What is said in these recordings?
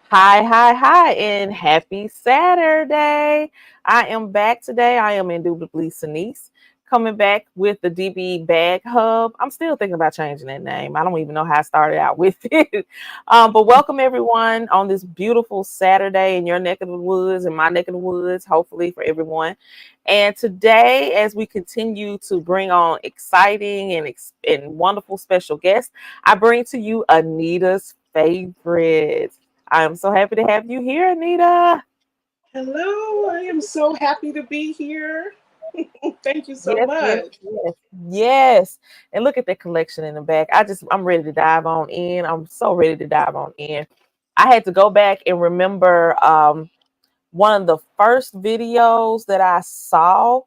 Hi, and happy Saturday. I am back today. I am indubitably Sanice, coming back with the DB Bag Hub. I'm still thinking about changing that name. I don't even know how I started out with it. But welcome everyone on this beautiful Saturday in your neck of the woods and my neck of the woods, hopefully for everyone. And today, as we continue to bring on exciting and wonderful special guests, I bring to you Anita's favorites. I'm so happy to have you here, Anita. Hello, I am so happy to be here. Thank you so Yes, yes, much. yes, yes. And look at the collection in the back. I'm ready to dive on in. I'm so ready to dive on in. I had to go back and remember one of the first videos that I saw,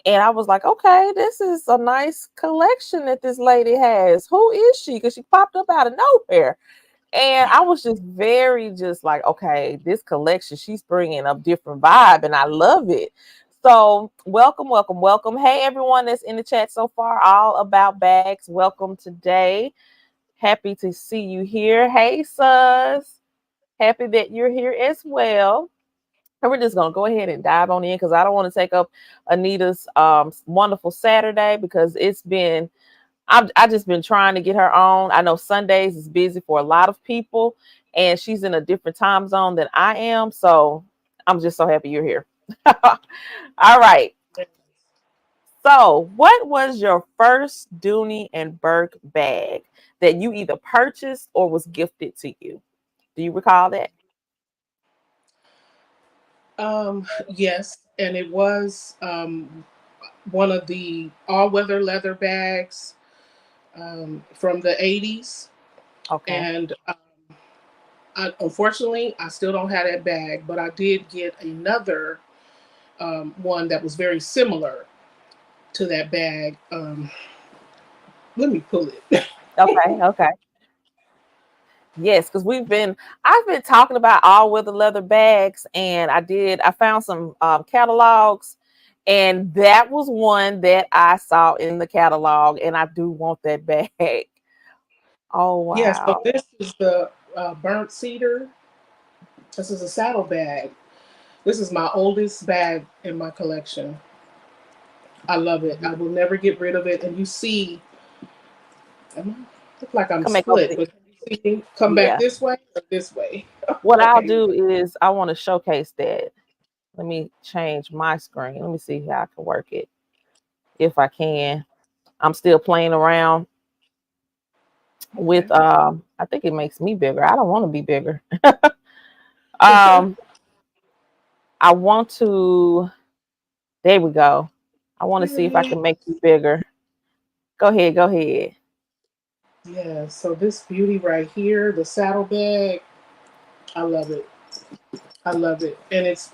and I was like, okay, this is a nice collection that this lady has. Who is she? Because she popped up out of nowhere. And I was just very just like, okay, this collection, she's bringing a different vibe and I love it. So welcome, welcome, welcome. Hey, everyone that's in the chat so far, all about bags. Welcome today. Happy to see you here. Hey, sus. Happy that you're here as well. And we're just going to go ahead and dive on in because I don't want to take up Anita's wonderful Saturday because I just been trying to get her on. I know Sundays is busy for a lot of people, and she's in a different time zone than I am. So I'm just so happy you're here. All right. So, what was your first Dooney and Burke bag that you either purchased or was gifted to you? Do you recall that? Yes, and it was one of the all-weather leather bags from the '80s, Okay. and unfortunately, I still don't have that bag, but I did get another one that was very similar to that bag. Let me pull it. Okay. Okay. Yes, because I've been talking about all weather leather bags, and I found some catalogs, and that was one that I saw in the catalog, and I do want that bag. Oh Yeah, so wow. this is the burnt cedar. This is a saddle bag. This is my oldest bag in my collection. I love it. I will never get rid of it. And you see, look like I'm Come back over split, the but can you see me come back yeah. this way or this way? What I'll Okay, you're do good. is I want to showcase that. Let me change my screen. Let me see how I can work it. If I can. I'm still playing around with Okay. I think it makes me bigger. I don't want to be bigger. um I want to. There we go. I want to see if I Yay. can make you bigger. Go ahead. Go ahead. Yeah, so this beauty right here, the saddle bag, I love it. I love it. And it's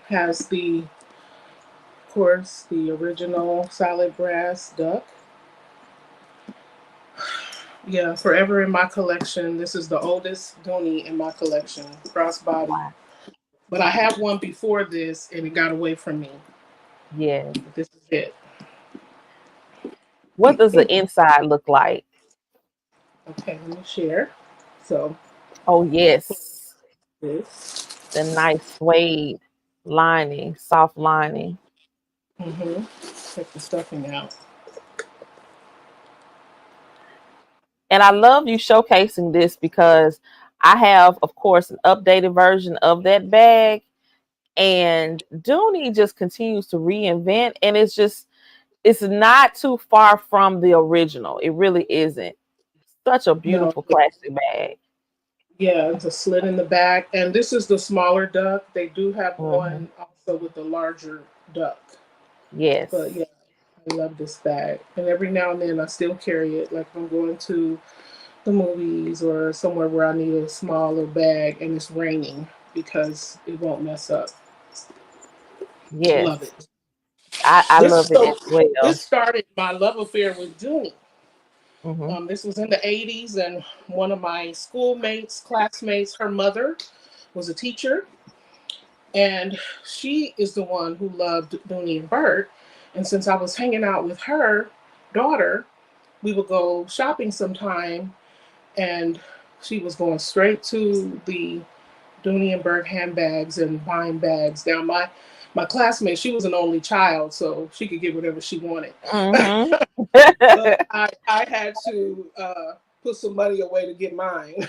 has the of course the original solid brass duck. Yeah, forever in my collection. This is the oldest Dooney in my collection, crossbody. Wow. But I have one before this and it got away from me. Yes. But this is it. What does the inside look like? Okay, let me share. So Oh yes, this. the nice suede lining, soft lining. Mm-hmm. Take the stuffing out. And I love you showcasing this because I have, of course, an updated version of that bag. And Dooney just continues to reinvent, and it's not too far from the original. It really isn't. Such a No, beautiful classic bag. yeah, it's a slit in the back. And this is the smaller duck. They do have Hmm. one also with the larger duck. But Yes. yeah, I love this bag. And every now and then I still carry it. Like if I'm going to the movies or somewhere where I need a small little bag and it's raining because it won't mess up. Love Yes. it. I This love it so as well. this started my love affair with Dooney. Hmm. This was in the '80s, and one of my schoolmates, classmates, her mother was a teacher, and she is the one who loved Dooney and Bert. And since I was hanging out with her daughter, we would go shopping sometime, and she was going straight to the Dooney and Bourke handbags and buying bags. Now my classmate, she was an only child, so she could get whatever she wanted. Hmm. But I had to put some money away to get mine.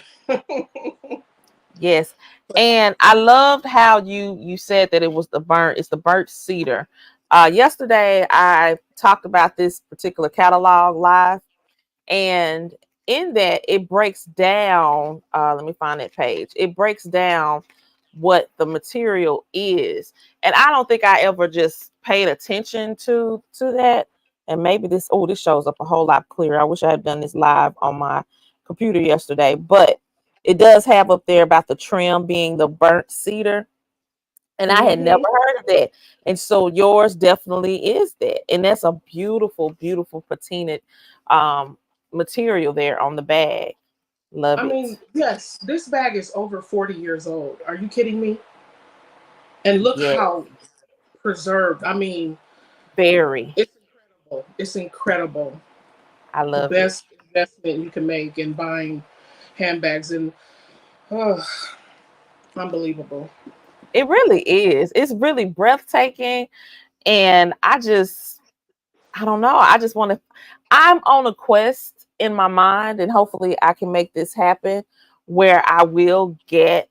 Yes. And I loved how you said that it was it's the burnt cedar. Yesterday I talked about this particular catalog live, and in that it breaks down, let me find that page. It breaks down what the material is. And I don't think I ever just paid attention to that. And maybe this shows up a whole lot clearer. I wish I had done this live on my computer yesterday, but it does have up there about the trim being the burnt cedar. And I had never Hmm. heard of that. And so yours definitely is that. And that's a beautiful, beautiful patinaed um, material there on the bag. Love I it. mean, yes, this bag is over 40 years old. Are you kidding me? And look Yeah, how preserved. I mean, very. it's incredible. It's incredible. I The love it. best investment you can make in buying handbags, and oh, unbelievable. It really is. It's really breathtaking. And I don't know. I just want to, I'm on a quest in my mind, and hopefully I can make this happen where I will get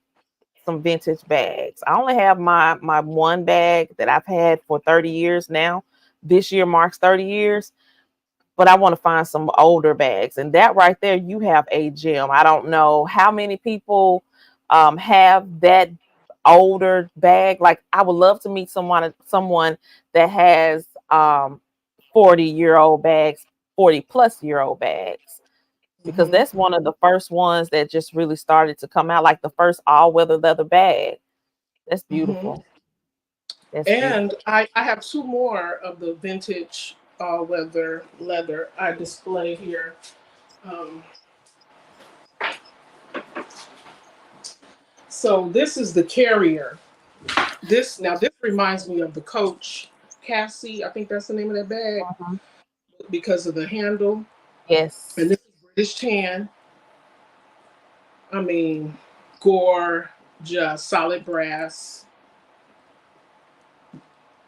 some vintage bags. I only have my one bag that I've had for 30 years now. This year marks 30 years, but I want to find some older bags. And that right there, you have a gem. I don't know how many people have that older bag. Like I would love to meet someone that has 40-year-old bags, 40-plus-year-old bags, because Hmm. that's one of the first ones that just really started to come out, like the first all-weather leather bag. That's Hmm. beautiful. That's And beautiful. I have two more of the vintage weather leather I display here. Um, so this is the carrier. This reminds me of the Coach Cassie. I think that's the name of that bag Mhm. because of the handle. And Yes. this is British tan. I mean, gorgeous, solid brass.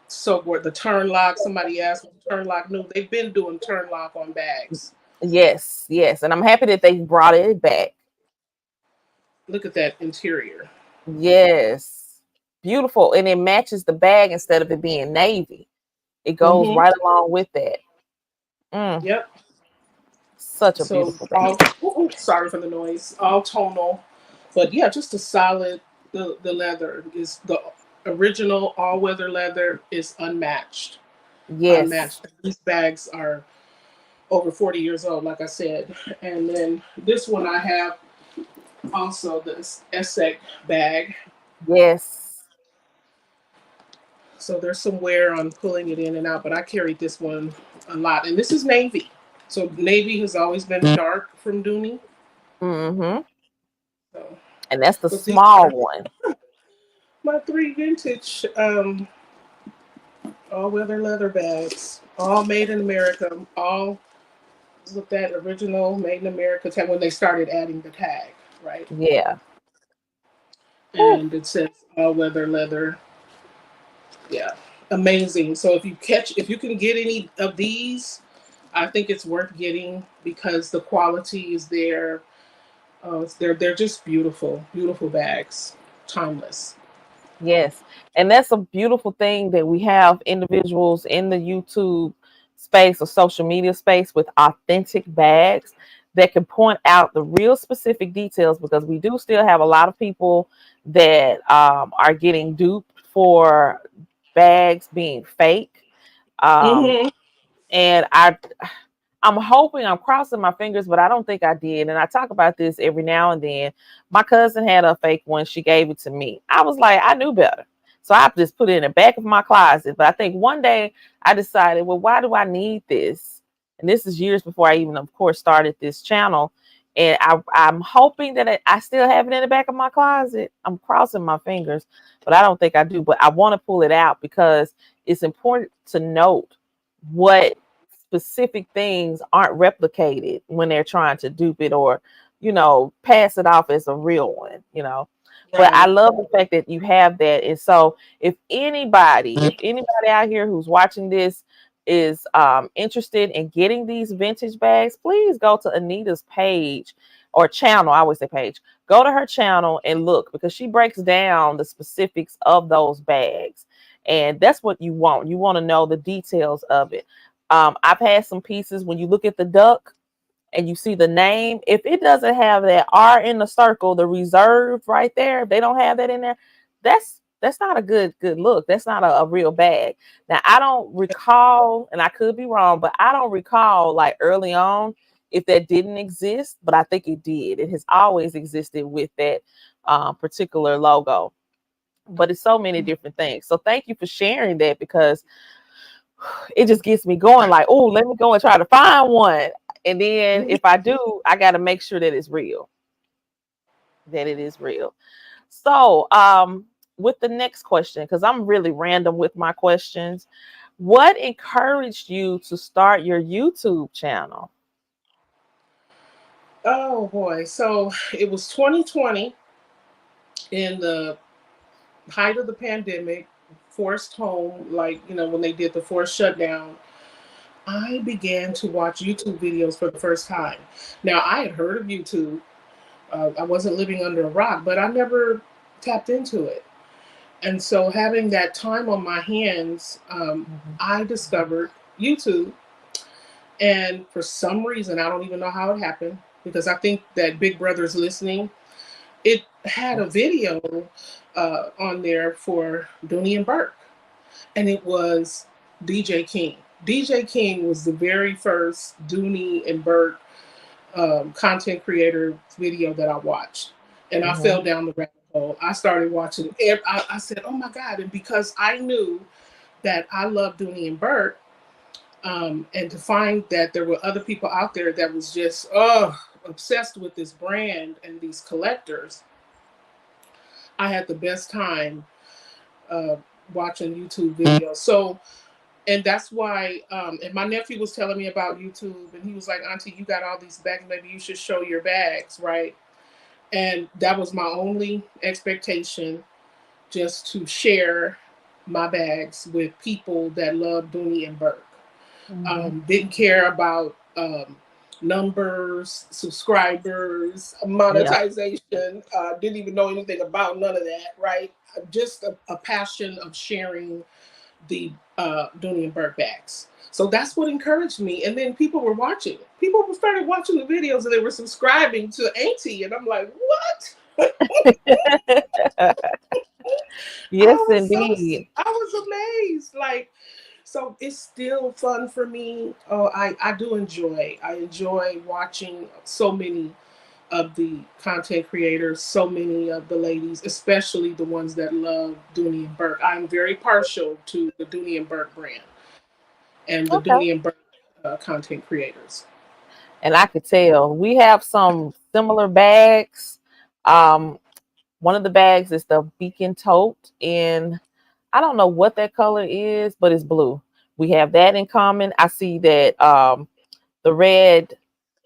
So what the turn lock? Somebody asked what the turn lock knew. They've been doing turn lock on bags. Yes. Yes. And I'm happy that they brought it back. Look at that interior. Yes. Beautiful. And it matches the bag instead of it being navy. It goes Mm-hmm. right along with that. Mm, Yep. such a So beautiful bag. all sorry for the noise. All tonal, but yeah, just a solid. The leather is the original all weather leather is unmatched. Yes. Unmatched. These bags are over 40 years old, like I said. And then this one I have also this Essek bag. Yes. So there's some wear on pulling it in and out, but I carried this one a lot. And this is navy. So navy has always been dark from Dooney. Mm-hmm. So, And that's the but these small are one. my three vintage all weather leather bags, all made in America, all with that original made in America tag when they started adding the tag, right? Yeah. Whew. And it says all weather leather. Yeah, amazing. So if you can get any of these, I think it's worth getting because the quality is there. They're just beautiful, beautiful bags, timeless. Yes. And that's a beautiful thing that we have individuals in the YouTube space or social media space with authentic bags that can point out the real specific details, because we do still have a lot of people that are getting duped for bags being fake. Um, Hmm. and I'm hoping, I'm crossing my fingers, but I don't think I did. And I talk about this every now and then. My cousin had a fake one. She gave it to me. I was like, I knew better. So I just put it in the back of my closet. But I think one day I decided, well, why do I need this? And this is years before I even, of course, started this channel. And I'm hoping that I still have it in the back of my closet. I'm crossing my fingers, but I don't think I do. But I want to pull it out because it's important to note what specific things aren't replicated when they're trying to dupe it or pass it off as a real one. But I Right. love the fact that you have that. And so if anybody out here who's watching this is interested in getting these vintage bags, please go to Anita's page or channel. I always say page. Go to her channel and look, because she breaks down the specifics of those bags. And that's what you want. You want to know the details of it. I've had some pieces when you look at the duck and you see the name, if it doesn't have that R in the circle, the reserve right there, if they don't have that in there, that's not a good look. That's not a real bag. Now I don't recall, and I could be wrong, but I don't recall like early on if that didn't exist, but I think it did. It has always existed with that particular logo. But it's so many different things. So thank you for sharing that, because it just gets me going like, oh, let me go and try to find one. And then if I do, I got to make sure that it's real, that it is real. So, with the next question, because I'm really random with my questions, what encouraged you to start your YouTube channel? Oh boy. So it was 2020, in the height of the pandemic, forced home, like, when they did the forced shutdown. I began to watch YouTube videos for the first time. Now, I had heard of YouTube. I wasn't living under a rock, but I never tapped into it. And so, having that time on my hands, Mhm. I discovered YouTube. And for some reason, I don't even know how it happened, because I think that Big Brother's listening. It had a Yes. video on there for Dooney and Burke, and it was DJ King. DJ King was the very first Dooney and Burke content creator video that I watched, and I Mhm. fell down the rabbit hole. I started watching. I said, "Oh my god!" And because I knew that I loved Dooney and Burke, and to find that there were other people out there that was just obsessed with this brand and these collectors, I had the best time uh, watching YouTube videos. So, and that's why, and my nephew was telling me about YouTube, and he was like, Auntie, you got all these bags, maybe you should show your bags, right? And that was my only expectation, just to share my bags with people that love Dooney and Burke. Mhm. Didn't care about numbers, subscribers, Yeah. monetization. Didn't even know anything about none of that, right? Just a passion of sharing the Dooney and Burke backs. So that's what encouraged me. And then people were watching. People started watching the videos, and they were subscribing to Auntie. And I'm like, what? Yes, indeed. I was amazed. Like, so it's still fun for me. Oh, I do enjoy. I enjoy watching so many of the content creators, so many of the ladies, especially the ones that love Dooney and Burke. I'm very partial to the Dooney and Burke brand and the Okay. Dooney and Burke content creators. And I could tell we have some similar bags. Um, One of the bags is the Beacon Tote, and I don't know what that color is, but it's blue. We have that in common. I see that the red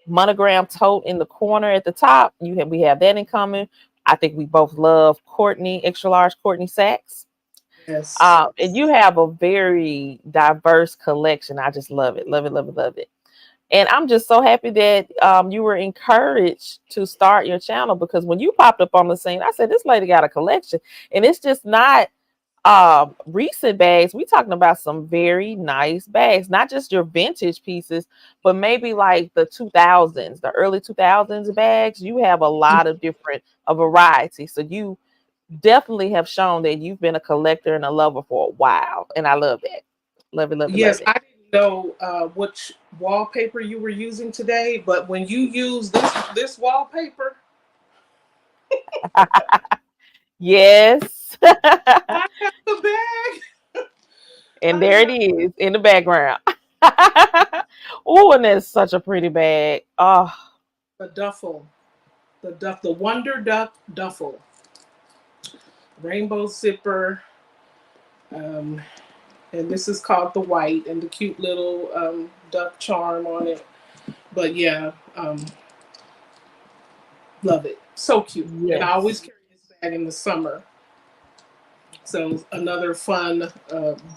monogram tote in the corner at the top. We have that in common. I think we both love Courtney, extra large Courtney sacks. Yes. And you have a very diverse collection. I just love it, love it, love it, love it. And I'm just so happy that you were encouraged to start your channel, because when you popped up on the scene, I said, this lady got a collection. And it's just not recent bags. We talking about some very nice bags, not just your vintage pieces, but maybe like the 2000s, the early 2000s bags. You have a lot of different, a variety. So you definitely have shown that you've been a collector and a lover for a while. And I love that. Love it, love it, love Yes, it. I didn't know which wallpaper you were using today, but when you use this wallpaper, Yes. I have the bag. And I there it love is in the background. Oh, and that's such a pretty bag. Oh, the duffel, the Wonder Duck duffel, rainbow zipper, um, and this is called the white, and the cute little duck charm on it. But yeah, love it, so cute, and I always yes. carry this bag bag in the summer. So another fun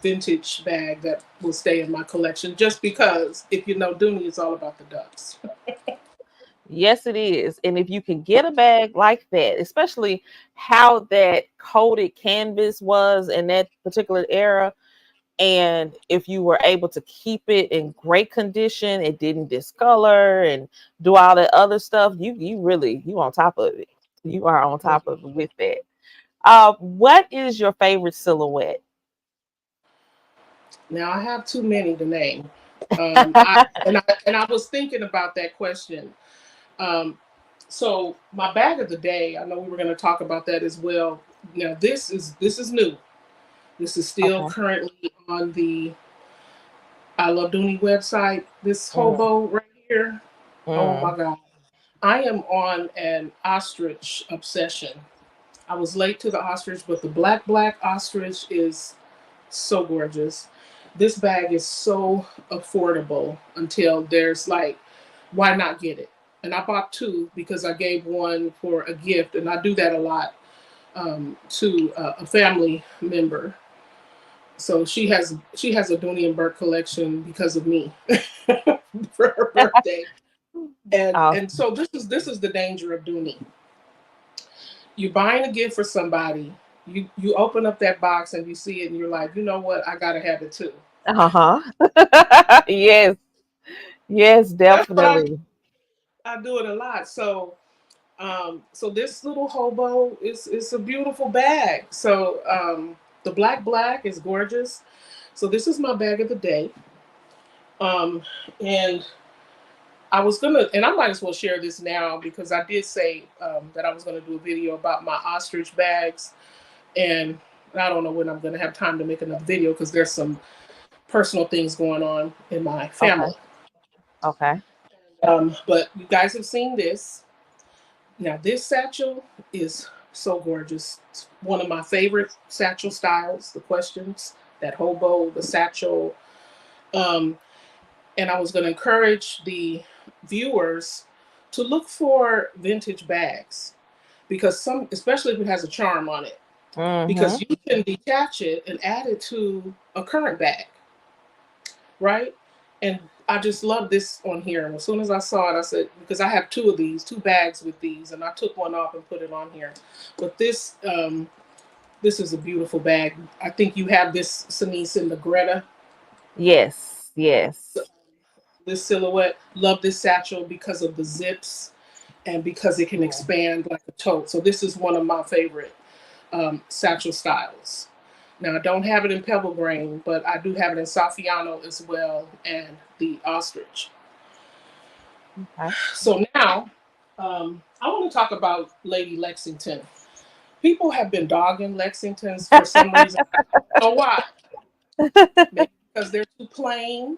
vintage bag that will stay in my collection just because if you know Dooney, it's all about the ducks. Yes, it is. And if you can get a bag like that, especially how that coated canvas was in that particular era, and if you were able to keep it in great condition, it didn't discolor and do all that other stuff, you really you on top of it. You are on top of it with that. What is your favorite silhouette? Now I have too many to name. I was thinking about that question. Um, so my bag of the day, I know we were going to talk about that as well. Now this is new. This is still Okay. currently on the I Love Dooney website. This Mm, hobo right here. Oh my mm. God. I am on an ostrich obsession. I was late to the ostrich, but the black ostrich is so gorgeous. This bag is so affordable until there's like, why not get it? And I bought two because I gave one for a gift, and I do that a lot to a family member. So she has a Dooney and Burke collection because of me for her birthday. And Awesome. so this is the danger of Dooney. You're buying a gift for somebody. You open up that box and you see it and you're like, you know what? I gotta have it too. Uh-huh. Yes. Yes, That's what definitely. I do it a lot. So this little hobo is a beautiful bag. So the black is gorgeous. So this is my bag of the day. Um, and I was gonna, and I might as well share this now because I did say that I was gonna do a video about my ostrich bags, and I don't know when I'm gonna have time to make another video because there's some personal things going on in my Okay. family. Okay. But you guys have seen this. Now, this satchel is so gorgeous. It's one of my favorite satchel styles, the questions, that hobo, the satchel. Um, and I was going to encourage the viewers to look for vintage bags because some, especially if it has a charm on it, because Mm-hmm. you can detach it and add it to a current bag, right? And I just love this on here. And as soon as I saw it, I said, because I have two of these, two bags with these, and I took one off and put it on here. But this is a beautiful bag. I think you have this, Sinise, in the Greta, Yes. Yes. this silhouette. Love this satchel because of the zips and because it can Mm. expand like a tote. So this is one of my favorite satchel styles. Now I don't have it in pebble grain, but I do have it in Saffiano as well and the ostrich. Okay. So now I want to talk about Lady Lexington. People have been dogging Lexingtons for some reason. I don't know why. Maybe because they're too plain.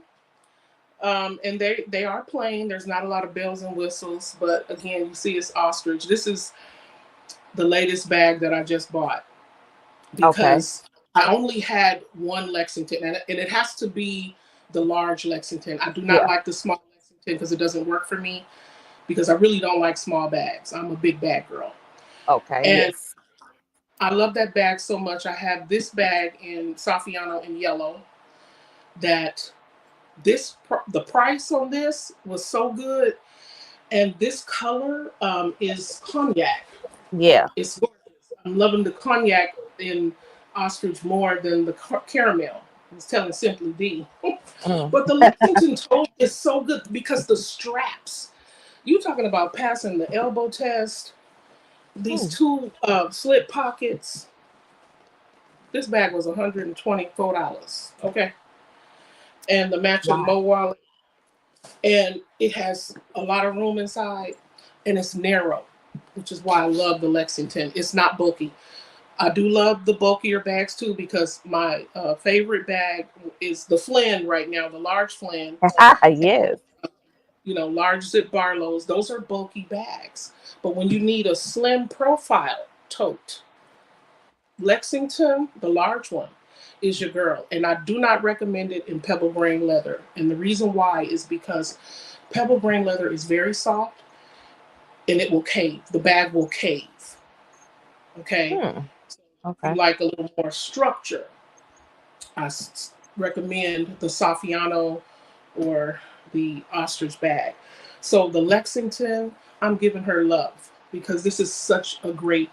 And they are plain. There's not a lot of bells and whistles, but again, you see it's ostrich. This is the latest bag that I just bought Okay. because I only had one Lexington, and it has to be the large Lexington. I do not Yeah. like the small Lexington because it doesn't work for me because I really don't like small bags. I'm a big bag girl. Okay. And Yes. I love that bag so much. I have this bag in Saffiano in yellow that the price on this was so good. And this color is cognac. Yeah. It's gorgeous. I'm loving the cognac in ostrich more than the caramel. I was telling Simply D. Mm. But the Lexington tote is so good because the straps. You talking about passing the elbow test? These Mm. two slip pockets. This bag was $124. Okay, and the matching Wow. Mo wallet, and it has a lot of room inside, and it's narrow, which is why I love the Lexington. It's not bulky. I do love the bulkier bags too because my favorite bag is the Flynn right now, the large Flynn. Yes. Large zip Barlows. Those are bulky bags. But when you need a slim profile tote, Lexington, the large one, is your girl. And I do not recommend it in pebble grain leather. And the reason why is because pebble grain leather is very soft and it will cave. The bag will cave. Okay. Hmm. So if you Okay. like a little more structure, recommend the Saffiano or the ostrich bag. So the Lexington, I'm giving her love because this is such a great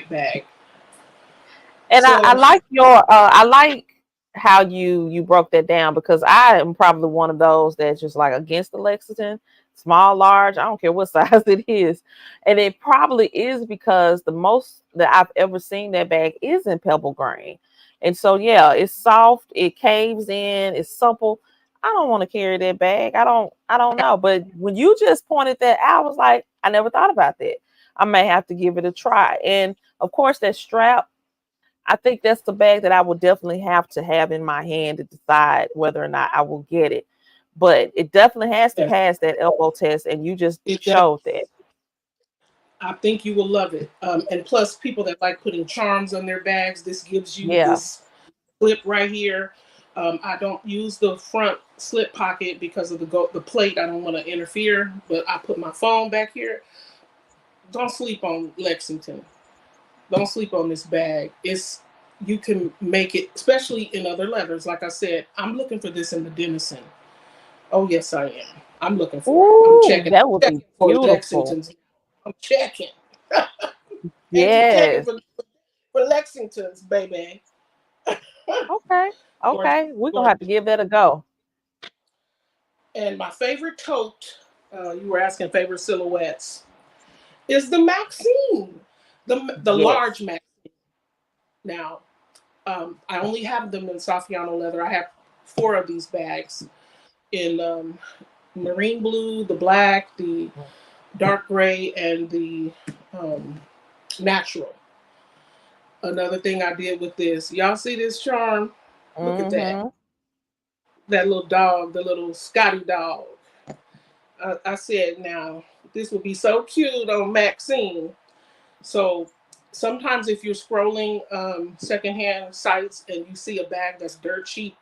bag. And I So like your I like how you broke that down because I am probably one of those that's just like against the Lexington, small, large, I don't care what size it is. And it probably is because the most that I've ever seen that bag is in pebble grain. And so yeah, it's soft, it caves in, it's supple. I don't want to carry that bag. I don't know. But when you just pointed that out, I was like, I never thought about that. I may have to give it a try. And of course that strap, I think that's the bag that I will definitely have to have in my hand to decide whether or not I will get it. But it definitely has to yes, pass that elbow test, and you just it does. showed that. I think you will love it. And plus, people that like putting charms on their bags, this gives you Yeah. this clip right here. I don't use the front slip pocket because of the plate. I don't want to interfere, but I put my phone back here. Don't sleep on Lexington. Don't sleep on this bag. It's You can make it, especially in other leathers. Like I said, I'm looking for this in the Denison. Oh yes, I am. I'm looking for it. I'm Ooh, checking. that would be Checking for beautiful. Lexingtons. I'm checking. Angie checking Yes. for Lexingtons, baby. Okay. Gorgeous, Okay. We're gonna have to gorgeous. give that a go. And my favorite tote, you were asking favorite silhouettes, is the Maxine, the Yes. large Maxine. Now, I only have them in Saffiano leather. I have four of these bags in marine blue, the black, the dark gray, and the um, natural. Another thing I did with this, y'all see this charm? Look at that. Mm-hmm. That little dog, the little Scotty dog. I said, now, this would be so cute on Maxine. So sometimes if you're scrolling secondhand sites and you see a bag that's dirt cheap,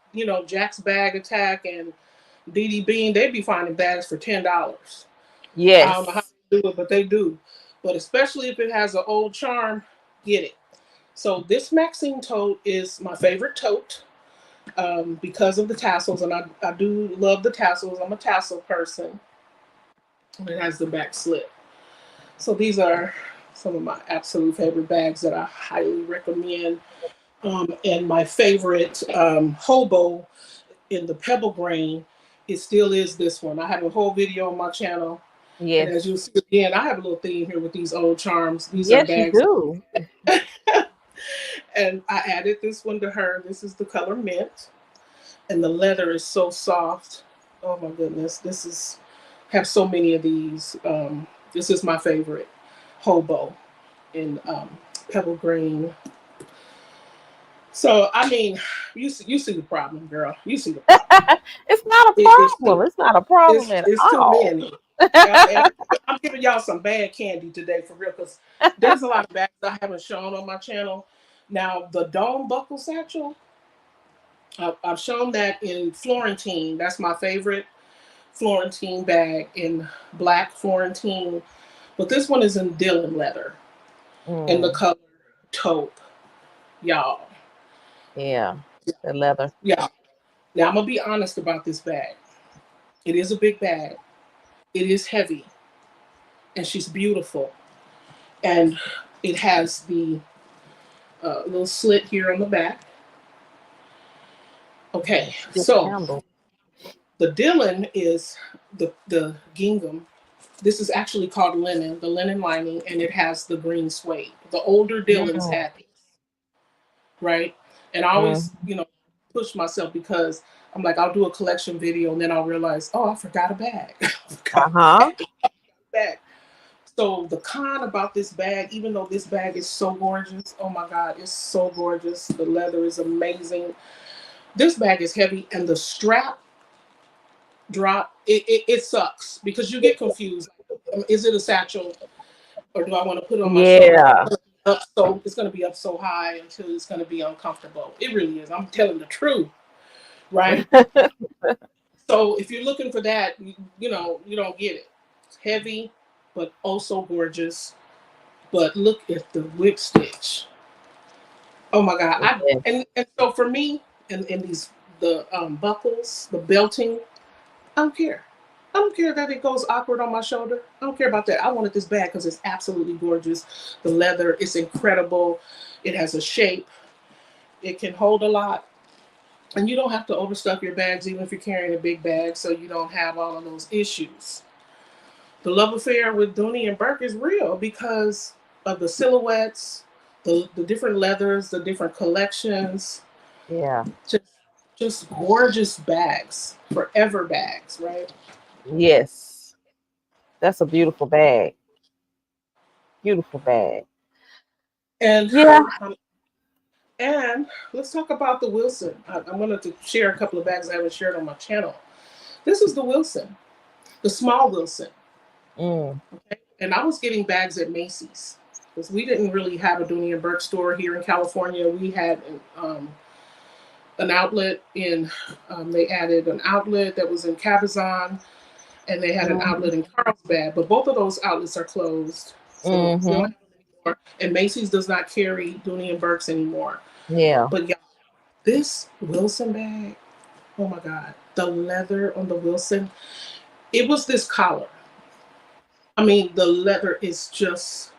Jack's Bag Attack and DD Bean, they'd be finding bags for $10. I don't know how Yes. they do it, but they do. But especially if it has an old charm, get it. So this Maxine tote is my favorite tote because of the tassels, and I do love the tassels. I'm a tassel person. And it has the back slip. So these are some of my absolute favorite bags that I highly recommend. And my favorite hobo in the pebble grain, it still is this one. I have a whole video on my channel. And as Yes. you'll see again, I have a little theme here with these old charms. These are Yes, you bags. do. And I added this one to her. This is the color mint. And the leather is so soft. Oh my goodness. This is, have so many of these. This is my favorite hobo in pebble green. So I mean, you see the problem, girl. You see the problem. It's not a It's problem. It's not a problem at it's too all. many. I'm giving y'all some bad candy today for real, because there's a lot of bags I haven't shown on my channel. Now the dome buckle satchel, I've shown that in Florentine. That's my favorite Florentine bag in black Florentine. But this one is in Dylan leather in the Mm, color taupe, y'all. yeah. The leather. Yeah. Now I'm gonna be honest about this bag. It is a big bag. It is heavy, and she's beautiful. And it has the little slit here on the back. Okay, Just so handle. the Dylan is the gingham. This is actually called linen, the linen lining, and it has the green suede. The older Dylans Mm, had these, right? And I always, mm. push myself because I'm like, I'll do a collection video and then I'll realize, oh, I forgot a bag. I forgot Uh-huh. a bag. So the con about this bag, even though this bag is so gorgeous, oh my God, it's so gorgeous. The leather is amazing. This bag is heavy and the strap drop, it sucks because you get confused. Is it a satchel or do I want to put it on my shoulder? Yeah. It's going to be up so high until it's going to be uncomfortable. It really is. I'm telling the truth, right? So if you're looking for that, you don't get it. It's heavy, but also gorgeous. But look at the whip stitch. Oh my God. Yes. And so for me, and these the buckles, the belting, I don't care. I don't care that it goes awkward on my shoulder. I don't care about that. I wanted this bag because it's absolutely gorgeous. The leather is incredible. It has a shape. It can hold a lot. And you don't have to overstuff your bags even if you're carrying a big bag so you don't have all of those issues. The love affair with Dooney and Burke is real because of the silhouettes, the different leathers, the different collections, Yeah. just just gorgeous bags, forever bags, right? Yes. That's a beautiful bag. Beautiful bag. And Yeah. um, and let's talk about the Wilson. I'm going to share a couple of bags I haven't shared on my channel. This is the Wilson, the small Wilson. Mm. Okay, and I was getting bags at Macy's because we didn't really have a Dooney and Burke store here in California. We had an outlet in. They added an outlet that was in Cabazon, and they had an outlet in Carlsbad. But both of those outlets are closed, so we don't Mm-hmm. have them anymore. And Macy's does not carry Dooney and Burke's anymore. Yeah. But yeah, this Wilson bag. Oh my God, the leather on the Wilson. It was this collar. I mean, the leather is just,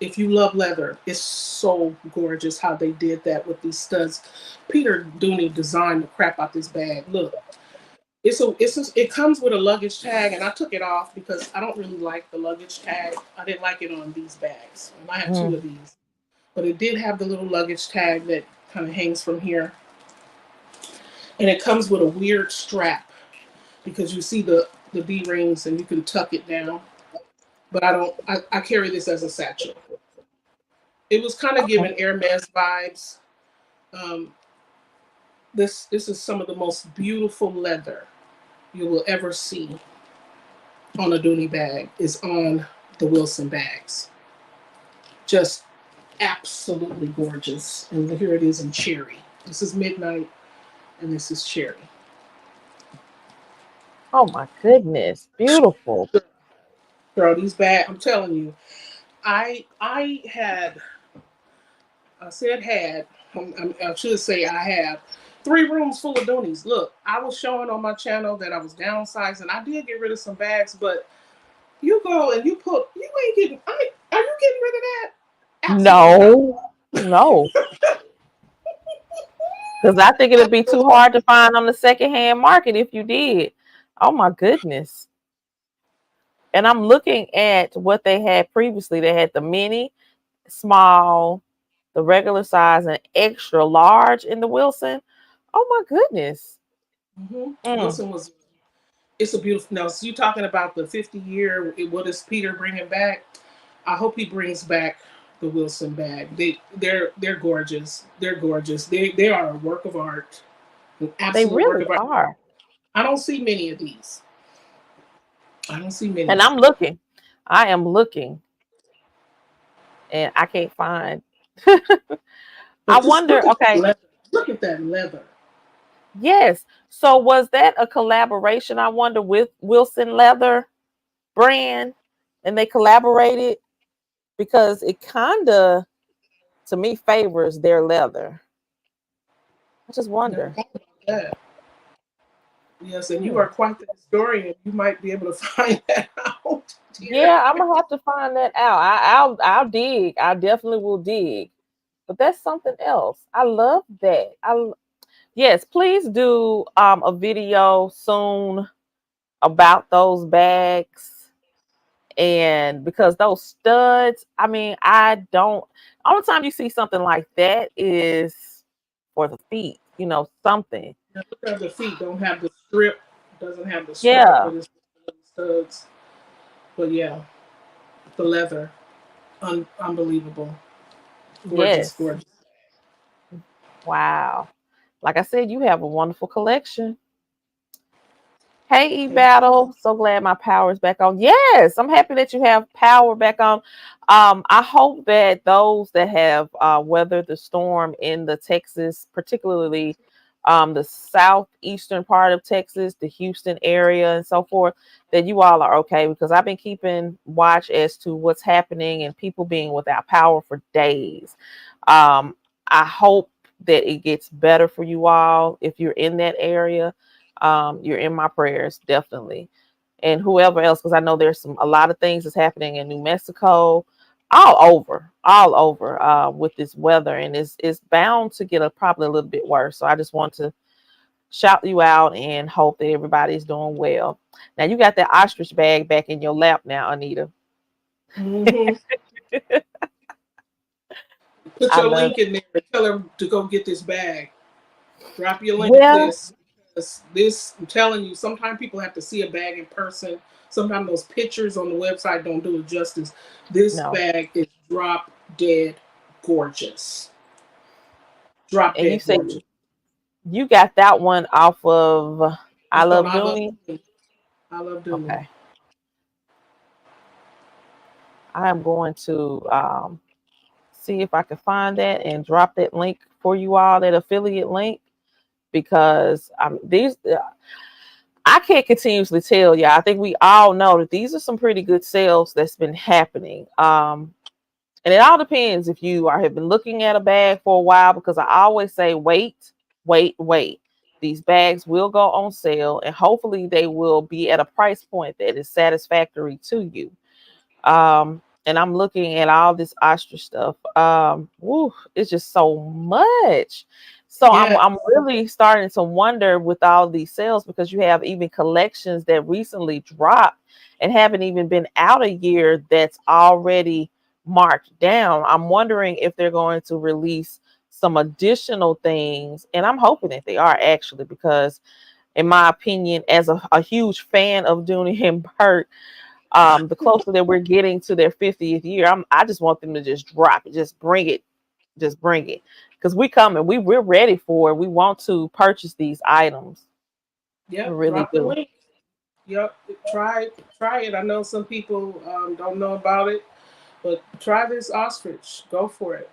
if you love leather, it's so gorgeous how they did that with these studs. Peter Dooney designed the crap out this bag. Look, it comes with a luggage tag, and I took it off because I don't really like the luggage tag. I didn't like it on these bags, and I have two of Mm. these. But it did have the little luggage tag that kind of hangs from here, and it comes with a weird strap because you see the D rings, and you can tuck it down. But I don't. I carry this as a satchel. It was kind of Okay. giving Hermes vibes. Um, this is some of the most beautiful leather you will ever see on a Dooney bag is on the Wilson bags. Just absolutely gorgeous. And here it is in cherry. This is midnight, and this is cherry. Oh my goodness. Beautiful. Girl, these bags, I'm telling you, I had, I said had, I should say I have 3 rooms full of Dooneys. Look, I was showing on my channel that I was downsizing. I did get rid of some bags, but you go and you ain't getting, are you getting rid of that? Absolutely not. No. No. Because I think it'd be too hard to find on the secondhand market if you did. Oh my goodness. And I'm looking at what they had previously. They had the mini, small, the regular size, and extra large in the Wilson. Oh my goodness. Mm. Wilson was, it's a beautiful, now, so you talking about the 50-year, what is Peter bringing back? I hope he brings back the Wilson bag. They're gorgeous. They're gorgeous. They are a work of art, an They absolute work really of art. are. I don't see many of these. I don't see And many. I'm looking. I am looking and I can't find. I But just wonder, look at that okay, leather. Look at that leather. yes. So was that a collaboration, I wonder, with Wilson Leather brand? And they collaborated because it kind of, to me, favors their leather. I just Never wonder. thought about that. Yes, and you Hmm. are quite the historian. You might be able to find that out, dear. Yeah, I'm gonna have to find that out. I'll dig. I definitely will dig. But that's something else. I love that. Yes, please do a video soon about those bags. And because those studs, I mean, I don't, all the time you see something like that is for the feet, something. Now, look at the feet. Don't have the strip. Doesn't have the strap, Yeah. but it's studs. But yeah, the leather, unbelievable, gorgeous, Yes. gorgeous. Wow. Like I said, you have a wonderful collection. Hey, Thank E-Battle. So glad my power is back on. Yes, I'm happy that you have power back on. I hope that those that have weathered the storm in the Texas, particularly the southeastern part of Texas, the Houston area, and so forth, that you all are okay, because I've been keeping watch as to what's happening and people being without power for days. Um, I hope that it gets better for you all. If you're in that area, you're in my prayers, definitely. And whoever else, because I know there's a lot of things that's happening in New Mexico, all over with this weather, and it's bound to get probably a little bit worse. So I just want to shout you out and hope that everybody's doing well. Now you got that ostrich bag back in your lap now, Anita. Hmm. Put I your love link in there and tell her to go get this bag. Drop your it. link in Well, this. This, I'm telling you, sometimes people have to see a bag in person. Sometimes those pictures on the website don't do it justice. This no. bag is drop dead gorgeous. Drop And you dead say gorgeous. you got that one off of I It's on Love I Love Dooney. Dooney. I Love Dooney. Okay. I am going to see if I can find that and drop that link for you all, that affiliate link, because these I can't continuously tell you. I think we all know that these are some pretty good sales that's been happening. And it all depends if you have been looking at a bag for a while, because I always say wait, wait, wait. These bags will go on sale, and hopefully they will be at a price point that is satisfactory to you. And I'm looking at all this ostrich stuff. Woo, it's just so much. So I'm Yeah, I'm really starting to wonder with all these sales, because you have even collections that recently dropped and haven't even been out a year, that's already marked down. I'm wondering if they're going to release some additional things, and I'm hoping that they are, actually, because in my opinion, as a huge fan of Dooney and Burt, the closer that we're getting to their 50th year, I just want them to just drop it, just bring it, because we coming, we're ready for it. We want to purchase these items. We yep. really Drop the do. link. Yep. Try it. I know some people don't know about it, but try this ostrich. Go for it.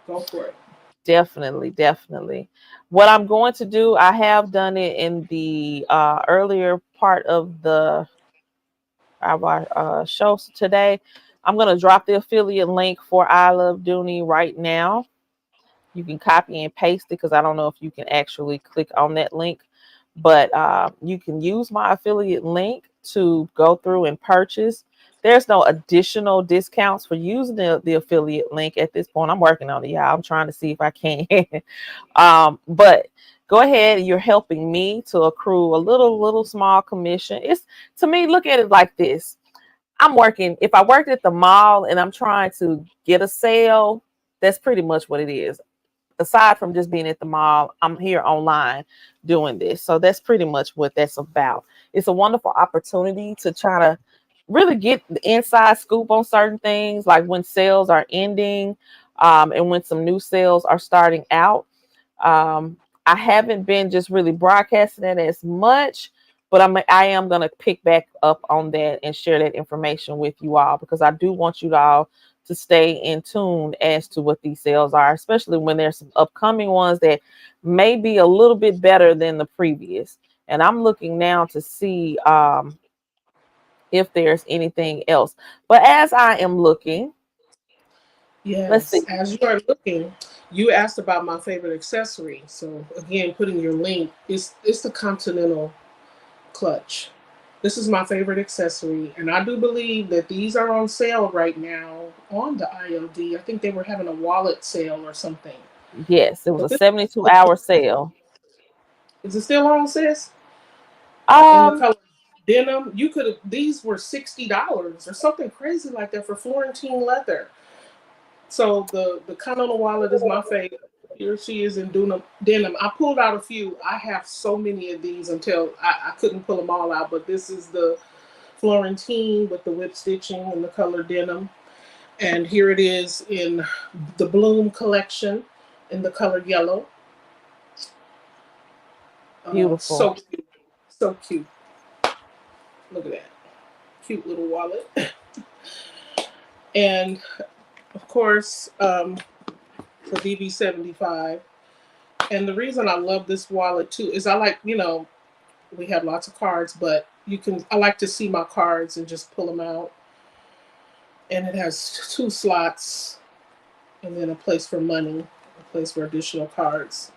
Go for it. Definitely, definitely. What I'm going to do, I have done it in the earlier part of our show today. I'm going to drop the affiliate link for I Love Dooney right now. You can copy and paste it, because I don't know if you can actually click on that link, but you can use my affiliate link to go through and purchase. There's no additional discounts for using the affiliate link at this point. I'm working on it, y'all. I'm trying to see if I can. But go ahead. You're helping me to accrue a little small commission. It's, to me, look at it like this. I'm working. If I worked at the mall and I'm trying to get a sale, that's pretty much what it is. Aside from just being at the mall, I'm here online doing this. So that's pretty much what that's about. It's a wonderful opportunity to try to really get the inside scoop on certain things, like when sales are ending, and when some new sales are starting out. Um, I haven't been just really broadcasting it as much, but I am going to pick back up on that and share that information with you all, because I do want you all to stay in tune as to what these sales are, especially when there's some upcoming ones that may be a little bit better than the previous. And I'm looking now to see if there's anything else. But as I am looking, let's Yes, see. as you are looking, you asked about my favorite accessory. So again, putting your link, it's the Continental clutch. This is my favorite accessory, and I do believe that these are on sale right now on the IOD. I think they were having a wallet sale or something. Yes, it was But a this 72-hour sale. is it still on, sis? In the Um, color denim, you could have. These were $60 or something crazy like that for Florentine leather. So the Continental wallet is my favorite. Here she is in denim. I pulled out a few. I have so many of these until I couldn't pull them all out. But this is the Florentine with the whip stitching and the color denim. And here it is in the Bloom collection in the color yellow. beautiful. So cute. So cute. Look at that. Cute little wallet. And of course, the BB75. And the reason I love this wallet too is I like, we have lots of cards, but I like to see my cards and just pull them out. And it has two slots and then a place for money, a place for additional cards,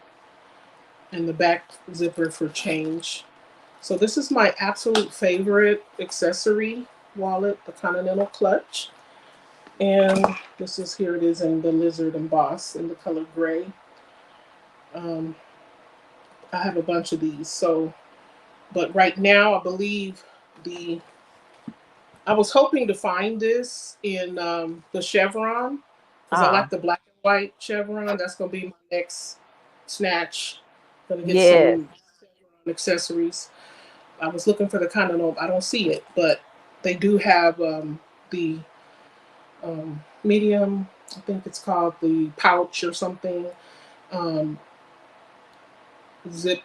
and the back zipper for change. So this is my absolute favorite accessory wallet, the Continental Clutch. And this is here it is in the lizard emboss in the color gray. Um, I have a bunch of these. So, but right now I believe the I was hoping to find this in the chevron because I Ah, like the black and white chevron. That's gonna be my next snatch. Gonna get yes, some chevron accessories. I was looking for the Continental. I don't see it, but they do have the medium. I think it's called the pouch or something. Um, zip.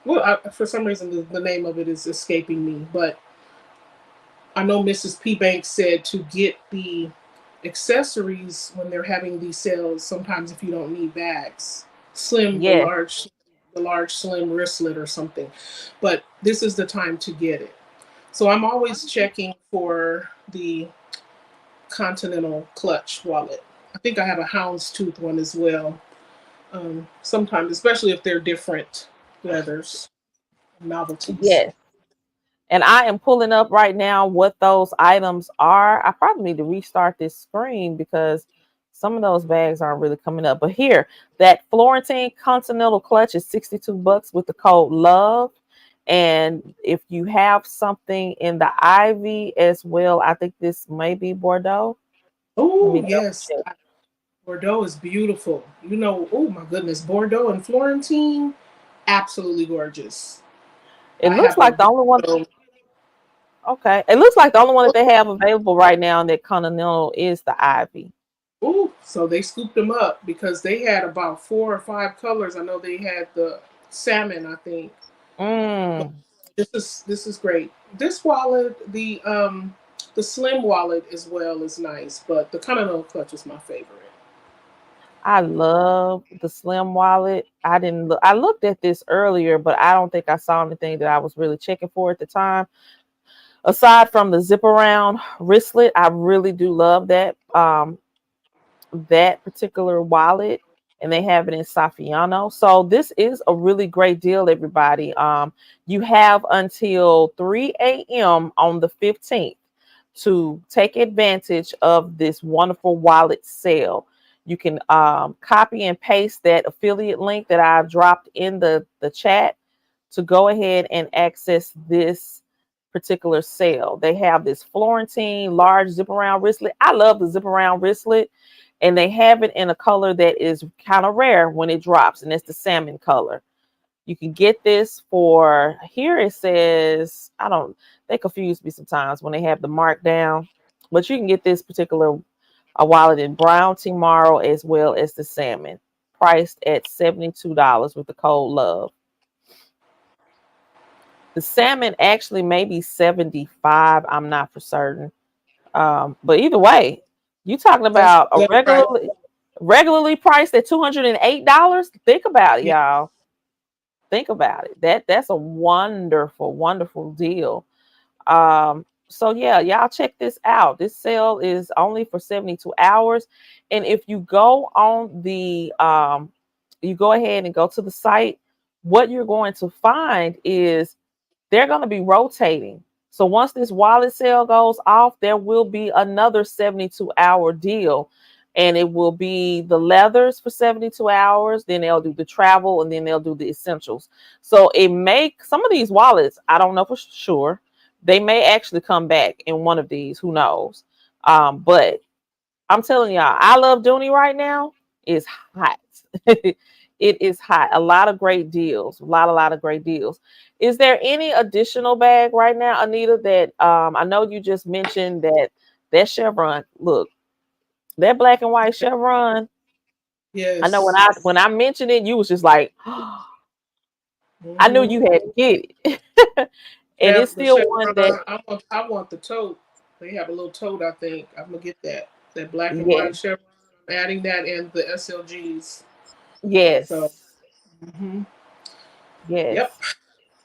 Well, for some reason the name of it is escaping me, but I know Mrs. P. Banks said to get the accessories when they're having these sales. Sometimes if you don't need bags, slim yes. the large slim wristlet or something. But this is the time to get it. So I'm always checking for the Continental Clutch wallet. I think I have a houndstooth one as well. Sometimes, especially if they're different leathers, novelties. Yes. And I am pulling up right now what those items are. I probably need to restart this screen because some of those bags aren't really coming up. But here, that Florentine Continental clutch is 62 bucks with the code LOVE. And if you have something in the ivy as well, I think this may be Bordeaux. Let Oh me double yes, check. Bordeaux is beautiful. Oh my goodness, Bordeaux and Florentine, absolutely gorgeous. It I looks have a like the only one. Bordeaux. Okay. It looks like the only one that they have available right now in that Continental is the ivy. Ooh, so they scooped them up because they had about four or five colors. I know they had the salmon, I think. But Mm. this is great. This wallet, the slim wallet as well is nice, but the Continental Clutch is my favorite. I love the slim wallet. I didn't look. I looked at this earlier, but I don't think I saw anything that I was really checking for at the time. Aside from the zip around wristlet, I really do love that particular wallet, and they have it in Saffiano. So this is a really great deal, everybody. You have until 3 a.m. on the 15th to take advantage of this wonderful wallet sale. You can copy and paste that affiliate link that I've dropped in the chat to go ahead and access this particular sale. They have this Florentine large zip around wristlet. I love the zip around wristlet, and they have it in a color that is kind of rare when it drops, and it's the salmon color. You can get this for here. It says I don't. They confuse me sometimes when they have the markdown, but you can get this particular a wallet in brown tomorrow as well as the salmon, priced at $72 with the code LOVE. The salmon actually may be 75. I'm not for certain. But either way, you talking That's about a good price. regularly priced at $208. Think about it, Yeah. y'all. Think about it. That's a wonderful, wonderful deal. So yeah, y'all check this out. This sale is only for 72 hours. And if you go on the you go ahead and go to the site, what you're going to find is they're going to be rotating. So once this wallet sale goes off, there will be another 72-hour deal. And it will be the leathers for 72 hours. Then they'll do the travel and then they'll do the essentials. So it may, some of these wallets, I don't know for sure. They may actually come back in one of these. Who knows? But I'm telling y'all, I love Dooney right now. It's hot. It is hot. A lot of great deals. A lot of great deals. Is there any additional bag right now, Anita, that I know you just mentioned that chevron. Look, that black and white chevron. I know when Yes. I mentioned it, you was just like, I knew Mm-hmm. you had to get it. And Yeah, it's the still one that chevron. I want the tote. They have a little tote. I think I'm gonna get that. That black and yes, white chevron. I'm adding that in the SLGs. So yes. Hmm. Yep. Yes.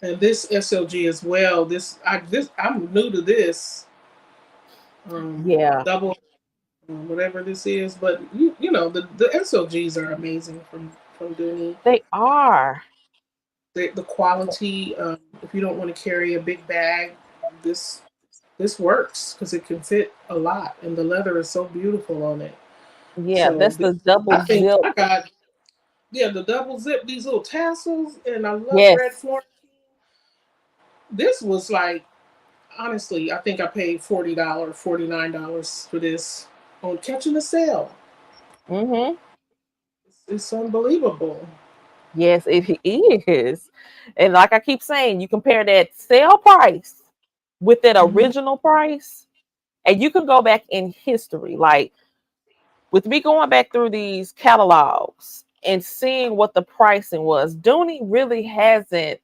And this SLG as well. I'm new to this Yeah, double whatever this is, but you know the SLGs are amazing from Dooney. they are. The quality. If you don't want to carry a big bag, this this works because it can fit a lot, and the leather is so beautiful on it. Yeah, So that's the double I think zip. I got, yeah, the double zip, these little tassels, and I love red Yes. Florentine. This was like, honestly, I think I paid $40, $49 for this on catching a sale. Mm-hmm. It's unbelievable. Yes, it is. And like I keep saying, you compare that sale price with that Hmm. original price, and you can go back in history. Like with me going back through these catalogs and seeing what the pricing was, Dooney really hasn't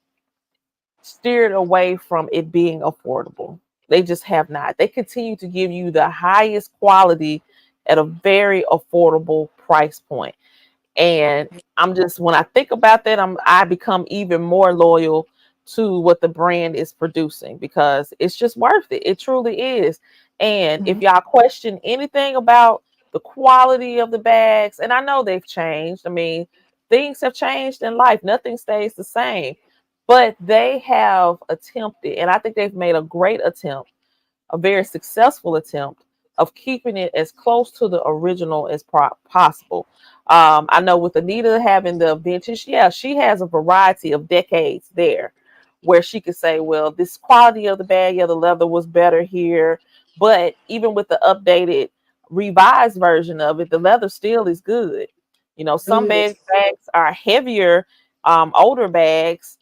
steered away from it being affordable. They just have not. They continue to give you the highest quality at a very affordable price point. And I'm just when I think about that, I become even more loyal to what the brand is producing because it's just worth it. It truly is. And if Hmm. y'all question anything about the quality of the bags, and I know they've changed. I mean, things have changed in life. Nothing stays the same. But they have attempted, and I think they've made a great attempt, a very successful attempt of keeping it as close to the original as possible. I know with Anita having the vintage, yeah, she has a variety of decades there where she could say, well, this quality of the bag, yeah, the leather was better here. But even with the updated, revised version of it, the leather still is good. You know, It some is. bags are heavier, older bags,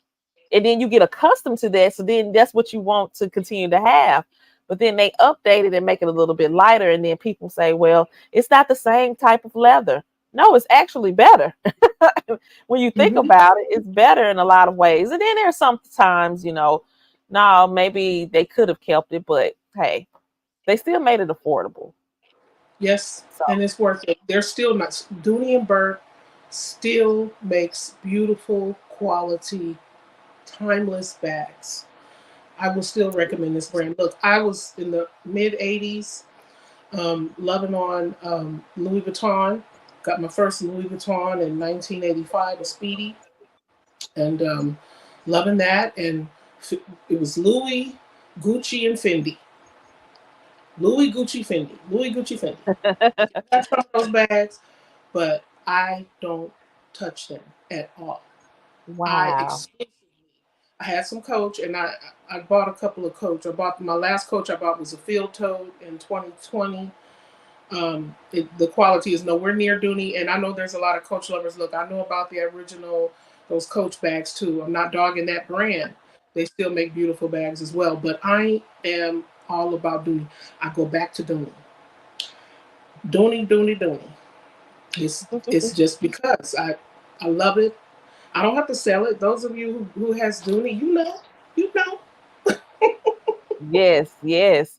and then you get accustomed to that. So then that's what you want to continue to have. But then they update it and make it a little bit lighter, and then people say, "Well, it's not the same type of leather." No, it's actually better. When you think Hmm. about it, it's better in a lot of ways. And then there's sometimes, no, maybe they could have kept it, but hey, they still made it affordable. Yes, So and it's worth it. They're still not. Dooney and Burke still makes beautiful quality, timeless bags. I will still recommend this brand. Look, I was in the mid '80s, loving on Louis Vuitton. Got my first Louis Vuitton in 1985, a Speedy, and loving that. And it was Louis, Gucci, and Fendi. Louis, Gucci, Fendi. Louis, Gucci, Fendi. That's some of those bags, but I don't touch them at all. I wow. exclusively. I had some Coach, and I bought a couple of Coach. I bought my last Coach I bought was a Field Toad in 2020. The quality is nowhere near Dooney, and I know there's a lot of Coach lovers. Look, I know about the original those Coach bags too. I'm not dogging that brand. They still make beautiful bags as well, but I am all about Dooney. I go back to Dooney, Dooney, Dooney, Dooney. It's just because I love it. I don't have to sell it. Those of you who has Dooney, you know. Yes, yes.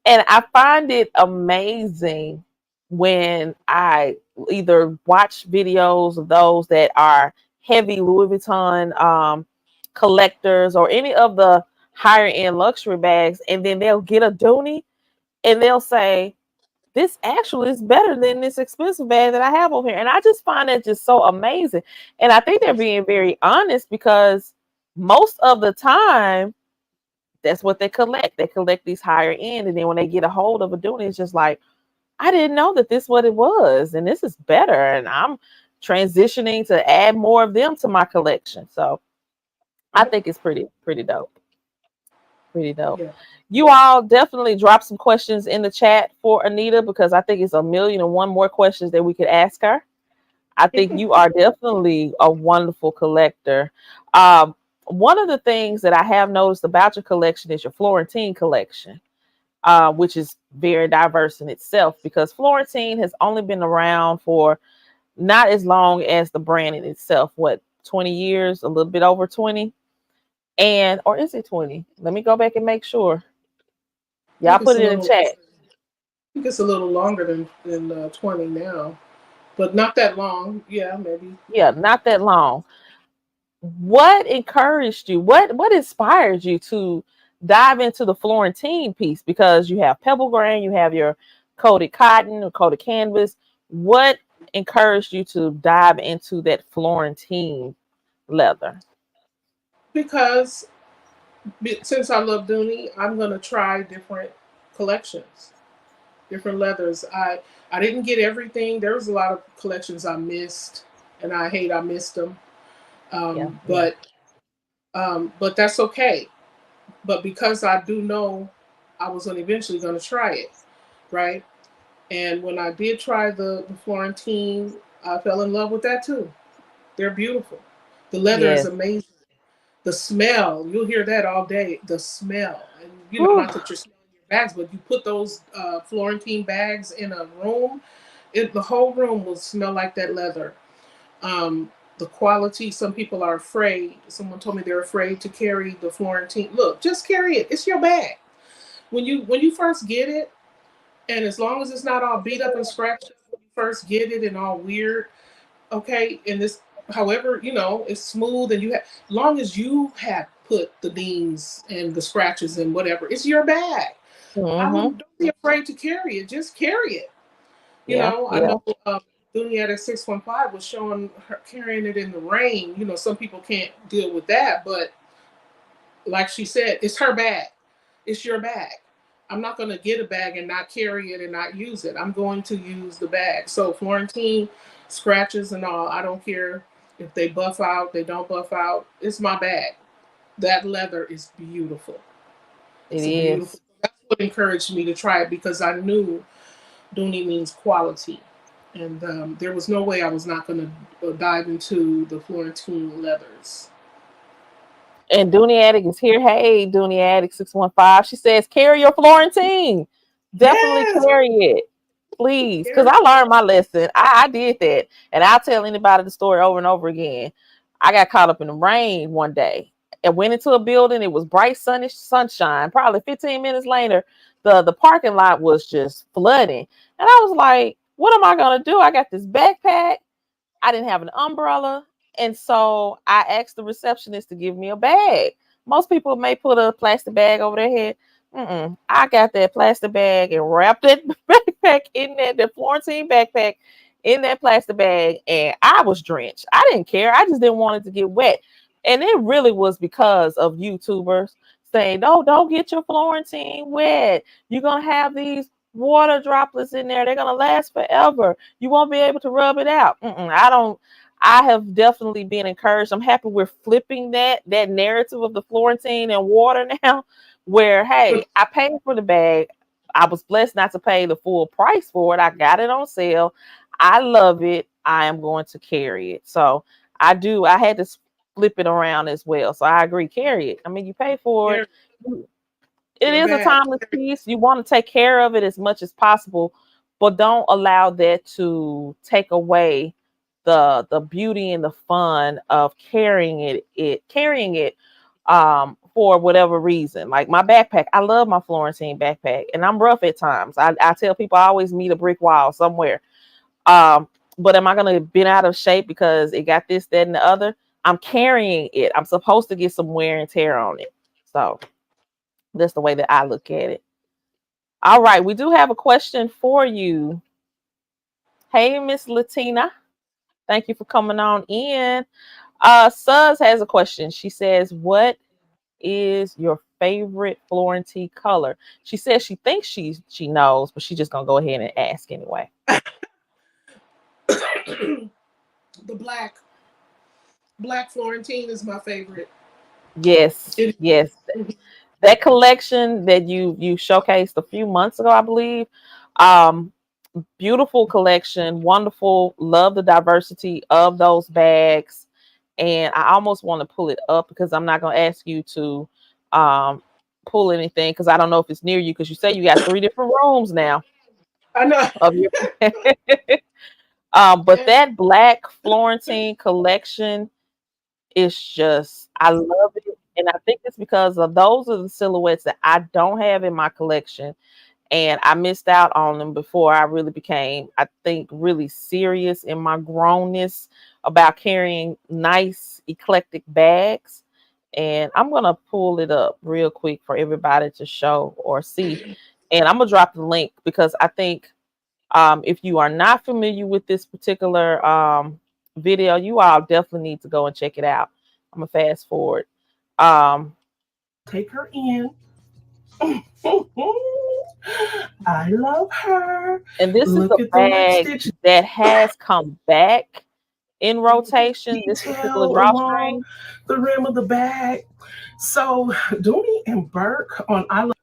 And I find it amazing when I either watch videos of those that are heavy Louis Vuitton collectors or any of the higher end luxury bags, and then they'll get a Dooney and they'll say, this actually is better than this expensive bag that I have over here. And I just find that just so amazing. And I think they're being very honest because most of the time, that's what they collect. They collect these higher end, and then when they get a hold of a Dooney, it's just like, I didn't know that this what it was, and this is better. And I'm transitioning to add more of them to my collection. So I Yep. think it's pretty dope. Pretty dope. Yeah. You all definitely drop some questions in the chat for Anita because I think it's a million and one more questions that we could ask her. I think you are definitely a wonderful collector. Um, one of the things that I have noticed about your collection is your Florentine collection, which is very diverse in itself because Florentine has only been around for not as long as the brand in itself. What, 20 years? A little bit over 20? And, or is it 20? Let me go back and make sure. I Y'all think it's put a it in the little. I chat. think it's a little longer than 20 now, but not that long. Yeah, maybe. Yeah, not that long. what encouraged you? What inspired you to dive into the Florentine piece? Because you have pebble grain, you have your coated cotton or coated canvas. What encouraged you to dive into that Florentine leather? Because since I love Dooney, I'm gonna try different collections, different leathers. I didn't get everything. There was a lot of collections I missed, and I hate I missed them. Yeah, Um, yeah. but but that's okay. But because I do know I was eventually going to try it, right? And when I did try the Florentine, I fell in love with that too. They're beautiful. The leather is Yes. amazing. The smell, you'll hear that all day. The smell, and Whew. not that you're smelling your bags, but you put those Florentine bags in a room, the whole room will smell like that leather. The quality, some people are afraid. Someone told me they're afraid to carry the Florentine. Look, just carry it. It's your bag. When you first get it, and as long as it's not all beat up and scratched up when you first get it and all weird, okay, and this, however, it's smooth and you have, long as you have put the dings and the scratches and whatever, it's your bag. I Mm-hmm. wouldn't, don't be afraid to carry it. Just carry it. Yeah, I yeah. know Dunia at 615 was showing her carrying it in the rain. Some people can't deal with that, but like she said, it's her bag. It's your bag. I'm not going to get a bag and not carry it and not use it. I'm going to use the bag. So Florentine scratches and all, I don't care if they buff out, they don't buff out. It's my bag. That leather is beautiful. It It's a beautiful. is. That's what encouraged me to try it because I knew Dooney means quality, and there was no way I was not going to dive into the Florentine leathers. And Dooney Attic is here. Hey, Dooney Attic 615. She says, carry your Florentine. Definitely Yes, carry it. Please. Because Gary. I learned my lesson. I did that. And I'll tell anybody the story over and over again. I got caught up in the rain one day and went into a building. It was bright sunshine. Probably 15 minutes later, the parking lot was just flooding. And I was like, what am I going to do? I got this backpack. I didn't have an umbrella. And so I asked the receptionist to give me a bag. Most people may put a plastic bag over their head. I got that plastic bag and wrapped that backpack in that, the Florentine backpack in that plastic bag. And I was drenched. I didn't care. I just didn't want it to get wet. And it really was because of YouTubers saying, no, don't get your Florentine wet. You're going to have these water droplets in there. They're going to last forever. You won't be able to rub it out. I don't. I have definitely been encouraged. I'm happy we're flipping that narrative of the Florentine and water now, where hey, I paid for the bag. I was blessed not to pay the full price for it. I got it on sale. I love it. I am going to carry it. So I do. I had to flip it around as well. So I agree. Carry it. I mean, you pay for it. Gary, It your is a bag. timeless piece. You want to take care of it as much as possible, but don't allow that to take away the beauty and the fun of carrying it for whatever reason. Like my backpack, I love my Florentine backpack, and I'm rough at times. I tell people I always meet a brick wall somewhere. But am I gonna be out of shape because it got this, that, and the other? I'm carrying it. I'm supposed to get some wear and tear on it. So that's the way that I look at it. All right, we do have a question for you. Hey, Miss Latina. Thank you for coming on in. Suz has a question. She says, what is your favorite Florentine color? She says she thinks she knows, but she's just gonna go ahead and ask anyway. The black Florentine is my favorite. Yes, It, yes. That collection that you showcased a few months ago, I believe. Um, Beautiful collection, wonderful. Love the diversity of those bags. And I almost want to pull it up because I'm not going to ask you to um, pull anything because I don't know if it's near you because you say you got three different rooms now I know. of your. But Yes, that black Florentine collection is just, I love it. And I think it's because of those are the silhouettes that I don't have in my collection. and I missed out on them before I really became, I think, really serious in my grownness about carrying nice eclectic bags. And I'm gonna pull it up real quick for everybody to show or see. And I'm gonna drop the link because I think if you are not familiar with this particular video, you all definitely need to go and check it out. I'm gonna fast forward. Um, Take her in. I love her. and this is a Look at the lip bag stitch that has come back in rotation, this particular detail along drawstring. the rim of the bag. So Dooney and Burke on I Love.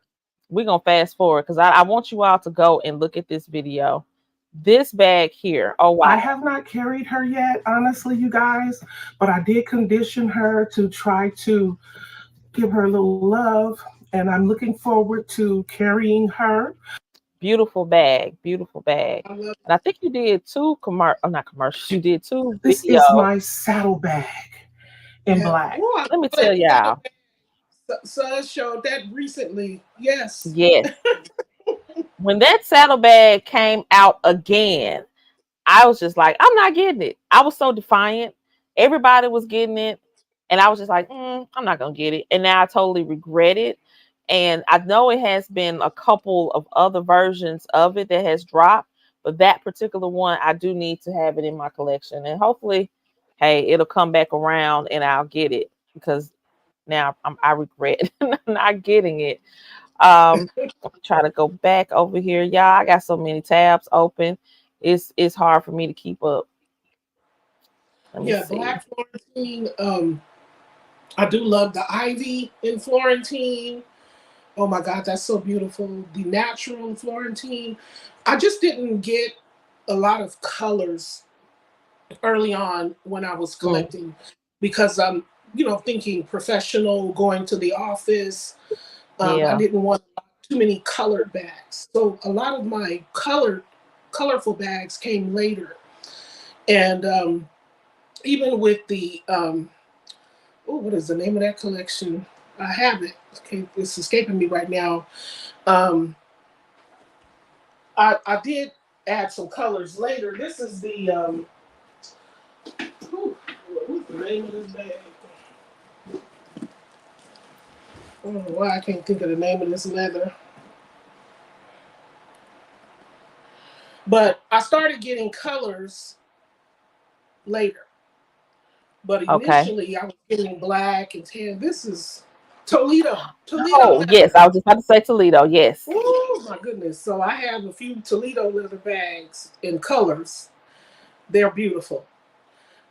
We're gonna fast forward because I want you all to go and look at this video. This bag here. Oh I wow. have not carried her yet, honestly, you guys, but I did condition her to try to give her a little love, and I'm looking forward to carrying her. Beautiful bag, beautiful bag. I love And I think you did two not commercials, you did two this is videos. my saddle bag in Yeah. black. Ooh, let me tell y'all. Sun showed that recently. Yes. Yes. When that saddlebag came out again, I was just like, I'm not getting it. I was so defiant. Everybody was getting it. And I was just like, I'm not going to get it. And now I totally regret it. And I know it has been a couple of other versions of it that has dropped. But that particular one, I do need to have it in my collection. And hopefully, hey, it'll come back around and I'll get it. Because now I regret not getting it. Try to go back over here, y'all. I got so many tabs open. It's hard for me to keep up. Let me Yeah, see. Black Florentine. I do love the ivy in Florentine. Oh my God, that's so beautiful. The natural Florentine. I just didn't get a lot of colors early on when I was Mm, collecting because I'm, thinking professional, going to the office. I yeah. didn't want too many colored bags. So a lot of my colorful bags came later. And even with the, what is the name of that collection? I have it. Okay, it's escaping me right now. Um, I did add some colors later. This is the, what's the name of this bag? I don't know why I can't think of the name of this leather. But I started getting colors later. But Okay. initially, I was getting black and tan. This is Toledo Oh, leather. yes. I was just about to say Toledo. Yes, Oh my goodness! So I have a few Toledo leather bags in colors. They're beautiful.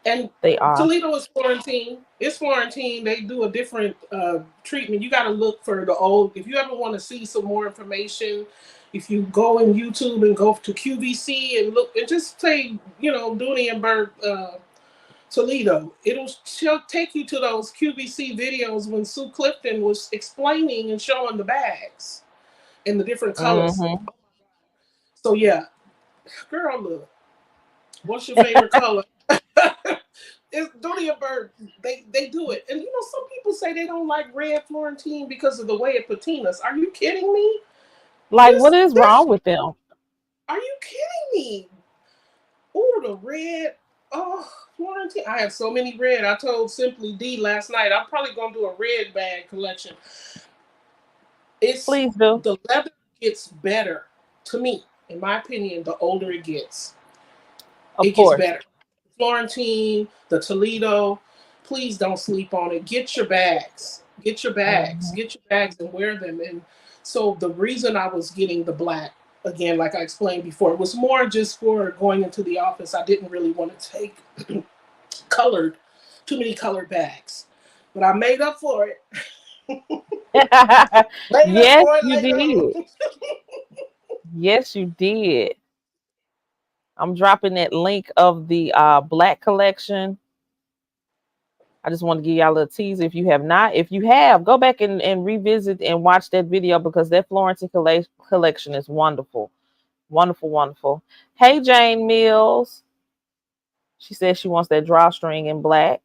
And they are. Toledo is Florentine. It's Florentine. They do a different treatment. You got to look for the old. If you ever want to see some more information, if you go in YouTube and go to QVC and look and just say, Dooney and Bourke Toledo, it'll take you to those QVC videos when Sue Clifton was explaining and showing the bags and the different colors. Mm-hmm. So yeah, girl, look, what's your favorite color? It's Dooney and Bourke. They do it, and some people say they don't like red Florentine because of the way it patinas. Are you kidding me? Like, what This is this wrong with them? Are you kidding me? Oh, the red. Oh, Florentine. I have so many red. I told Simply D last night I'm probably gonna do a red bag collection. It's Please do. the leather gets better to me, in my opinion. The older it gets, Of it gets course. better. Florentine, the Toledo. Please don't sleep on it. Get your bags. Get your bags. Mhm. Get your bags and wear them. And so the reason I was getting the black, again, like I explained before, it was more just for going into the office. I didn't really want to take colored, too many colored bags. But I made up for it. Made up Yes, for it you later on. did. Yes, you did. I'm dropping that link of the black collection. I just want to give y'all a little teaser. If you have not, if you have, go back and revisit and watch that video because that Florentine collection is wonderful. Wonderful, wonderful. Hey, Jane Mills. She says she wants that drawstring in black.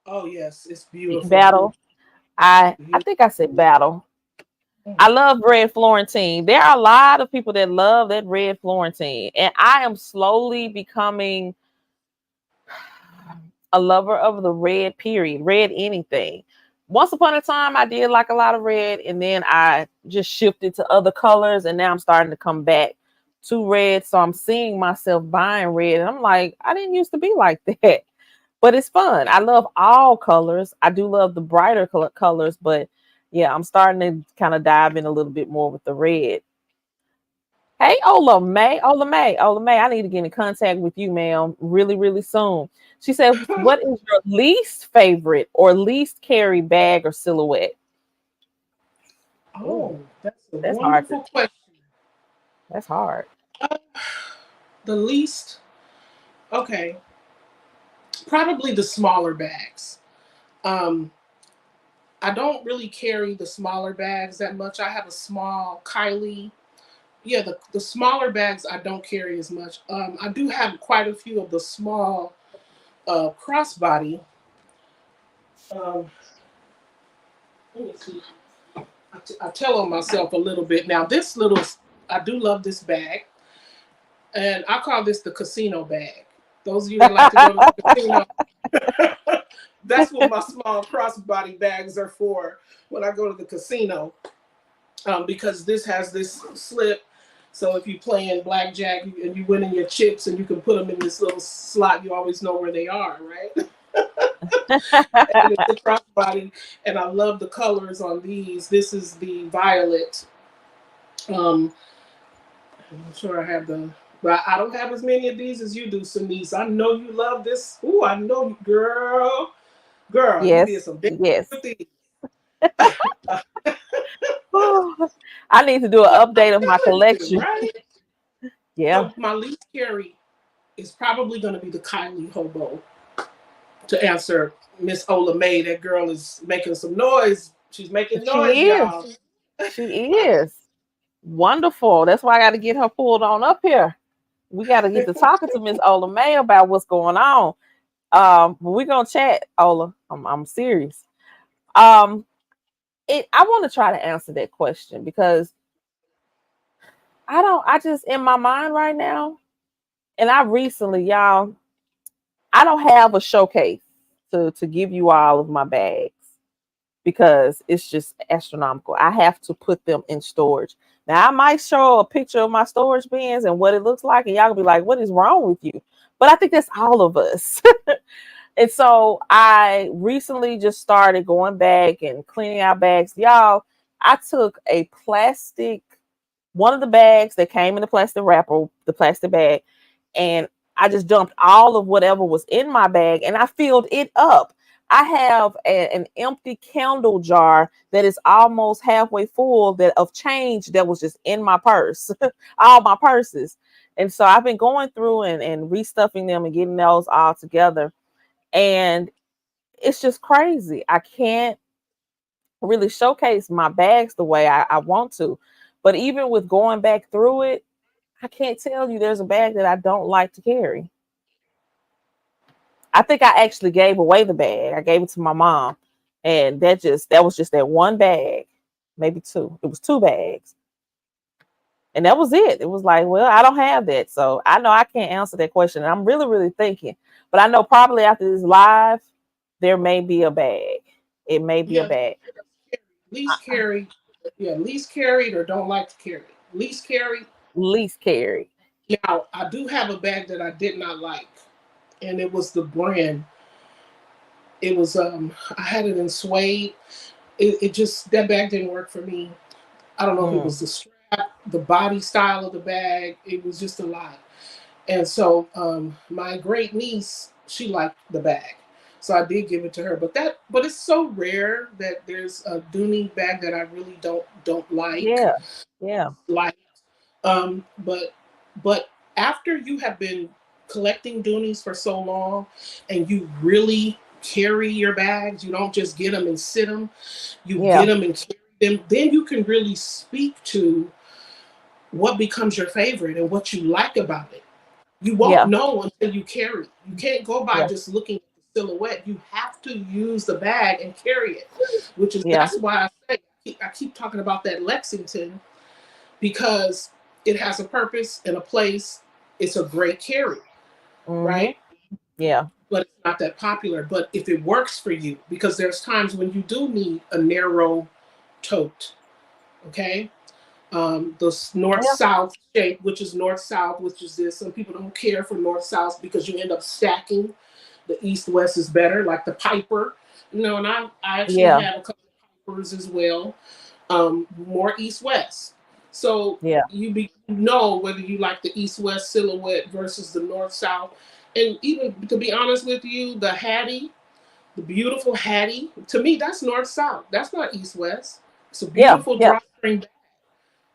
Oh yes, it's beautiful. Battle. I think I said battle. I love red Florentine. There are a lot of people that love that red Florentine, and I am slowly becoming a lover of the red. Period. Red anything. Once upon a time, I did like a lot of red, and then I just shifted to other colors, and now I'm starting to come back to red. So I'm seeing myself buying red, and I'm like, I didn't used to be like that, but it's fun. I love all colors. I do love the brighter colors, but yeah, I'm starting to kind of dive in a little bit more with the red. Hey, Ola May, I need to get in contact with you, ma'am, really, really soon. She said, what is your least favorite or least carry bag or silhouette? Oh, Ooh, that's a that's hard. wonderful question. That's hard. Uh, the least, okay, probably the smaller bags. Um, I don't really carry the smaller bags that much. I have a small Kylie. Yeah, the smaller bags I don't carry as much. I do have quite a few of the small crossbody. Um, let me see. I tell on myself a little bit now. This little, I do love this bag, and I call this the casino bag. Those of you that like to go to the casino, that's what my small crossbody bags are for when I go to the casino. Because this has this slip. So if you play in blackjack and you win in your chips and you can put them in this little slot, you always know where they are, right? And it's a crossbody, and I love the colors on these. This is the violet. Um, I'm sure I have the, but I don't have as many of these as you do, Denise. I know you love this. Ooh, I know you, girl, you did Yes, some big yes. with these. I need to do an Well, I'm update of my telling you, collection. right? Yeah, So my least carry is probably going to be the Kylie hobo. To answer Miss Ola May, that girl is making some noise. She's making noise, she is. y'all. She is. Wonderful. That's why I got to get her pulled on up here. We got to get to talking to Miss Ola May about what's going on. But we're gonna chat, Ola. I'm serious. Um, I want to try to answer that question because I don't. I just in my mind right now, and I recently, y'all, I don't have a showcase to give you all of my bags because it's just astronomical. I have to put them in storage. Now I might show a picture of my storage bins and what it looks like, and y'all will be like, "What is wrong with you?" But I think that's all of us. And so I recently just started going back and cleaning out bags. Y'all, I took a plastic, one of the bags that came in the plastic wrapper, the plastic bag, and I just dumped all of whatever was in my bag and I filled it up. I have an empty candle jar that is almost halfway full that of change that was just in my purse, all my purses. And so I've been going through and restuffing them and getting those all together. And it's just crazy. I can't really showcase my bags the way I want to. But even with going back through it, I can't tell you there's a bag that I don't like to carry. I think I actually gave away the bag. I gave it to my mom. And that was just that one bag, maybe two. It was two bags. And that was it. It was like, well, I don't have that. So I know I can't answer that question. And I'm really, really thinking. But I know probably after this live, there may be a bag. It may be a Yeah, bag. least carry. Yeah, least carried or don't like to carry. Least carried. Least carry. Now, I do have a bag that I did not like, and it was the brand. It was I had it in suede. It just that bag didn't work for me. I don't know if it Mm, was the strap, the body style of the bag. It was just a lot. And so my great niece, she liked the bag. So I did give it to her. But it's so rare that there's a Dooney bag that I really don't like. yeah. Yeah. Like but after you have been collecting Doonies for so long and you really carry your bags, you don't just get them and sit them, you get Yeah. them and carry them, then you can really speak to what becomes your favorite and what you like about it. You won't Yeah. know until you carry it. You can't go by Yeah. just looking at the silhouette. You have to use the bag and carry it, which is Yeah. that's why I say I keep talking about that Lexington because it has a purpose and a place. It's a great carry, Mm-hmm. right? Yeah. But it's not that popular. But if it works for you, because there's times when you do need a narrow tote, okay? The north Yeah. south shape, which is north south, which is this. Some people don't care for north south because you end up stacking. The east west is better, like the Piper. And I actually Yeah. have a couple of Pipers as well, more east west. So Yeah. know whether you like the east west silhouette versus the north south. And even to be honest with you, the Hattie, the beautiful Hattie, to me, that's north south. That's not east west. It's a Yeah. beautiful Yeah. drawstring.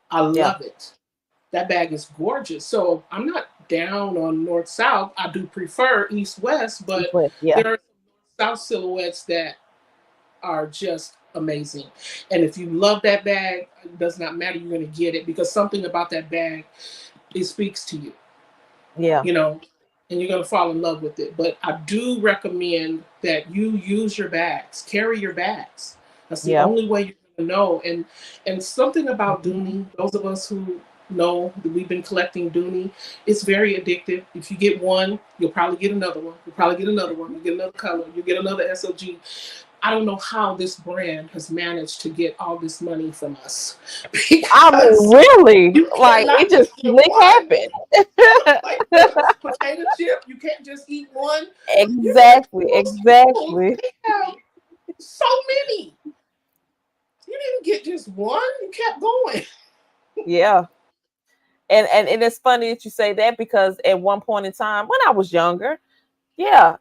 I Yeah. love it. That bag is gorgeous. So I'm not down on north south. I do prefer east west, East but West. Yeah. there are south silhouettes that are just amazing. And if you love that bag, it does not matter. You're going to get it because something about that bag, it speaks to you, Yeah. you know, and you're going to fall in love with it. But I do recommend that you use your bags, carry your bags. That's the Yeah. only way you're going to know. And something about Mhm. Dooney, those of us who know that we've been collecting Dooney, it's very addictive. If you get one, you'll probably get another one. You'll probably get another one. You get another color. You get another SOG. I don't know how this brand has managed to get all this money from us I mean, because really, you like it cannot just just get slick one. happened. Like the potato chip, you can't just eat one. You like Exactly. most people, Exactly. they have so many. You didn't get just one. You kept going. Yeah. And it's funny that you say that because at one point in time when I was younger, yeah,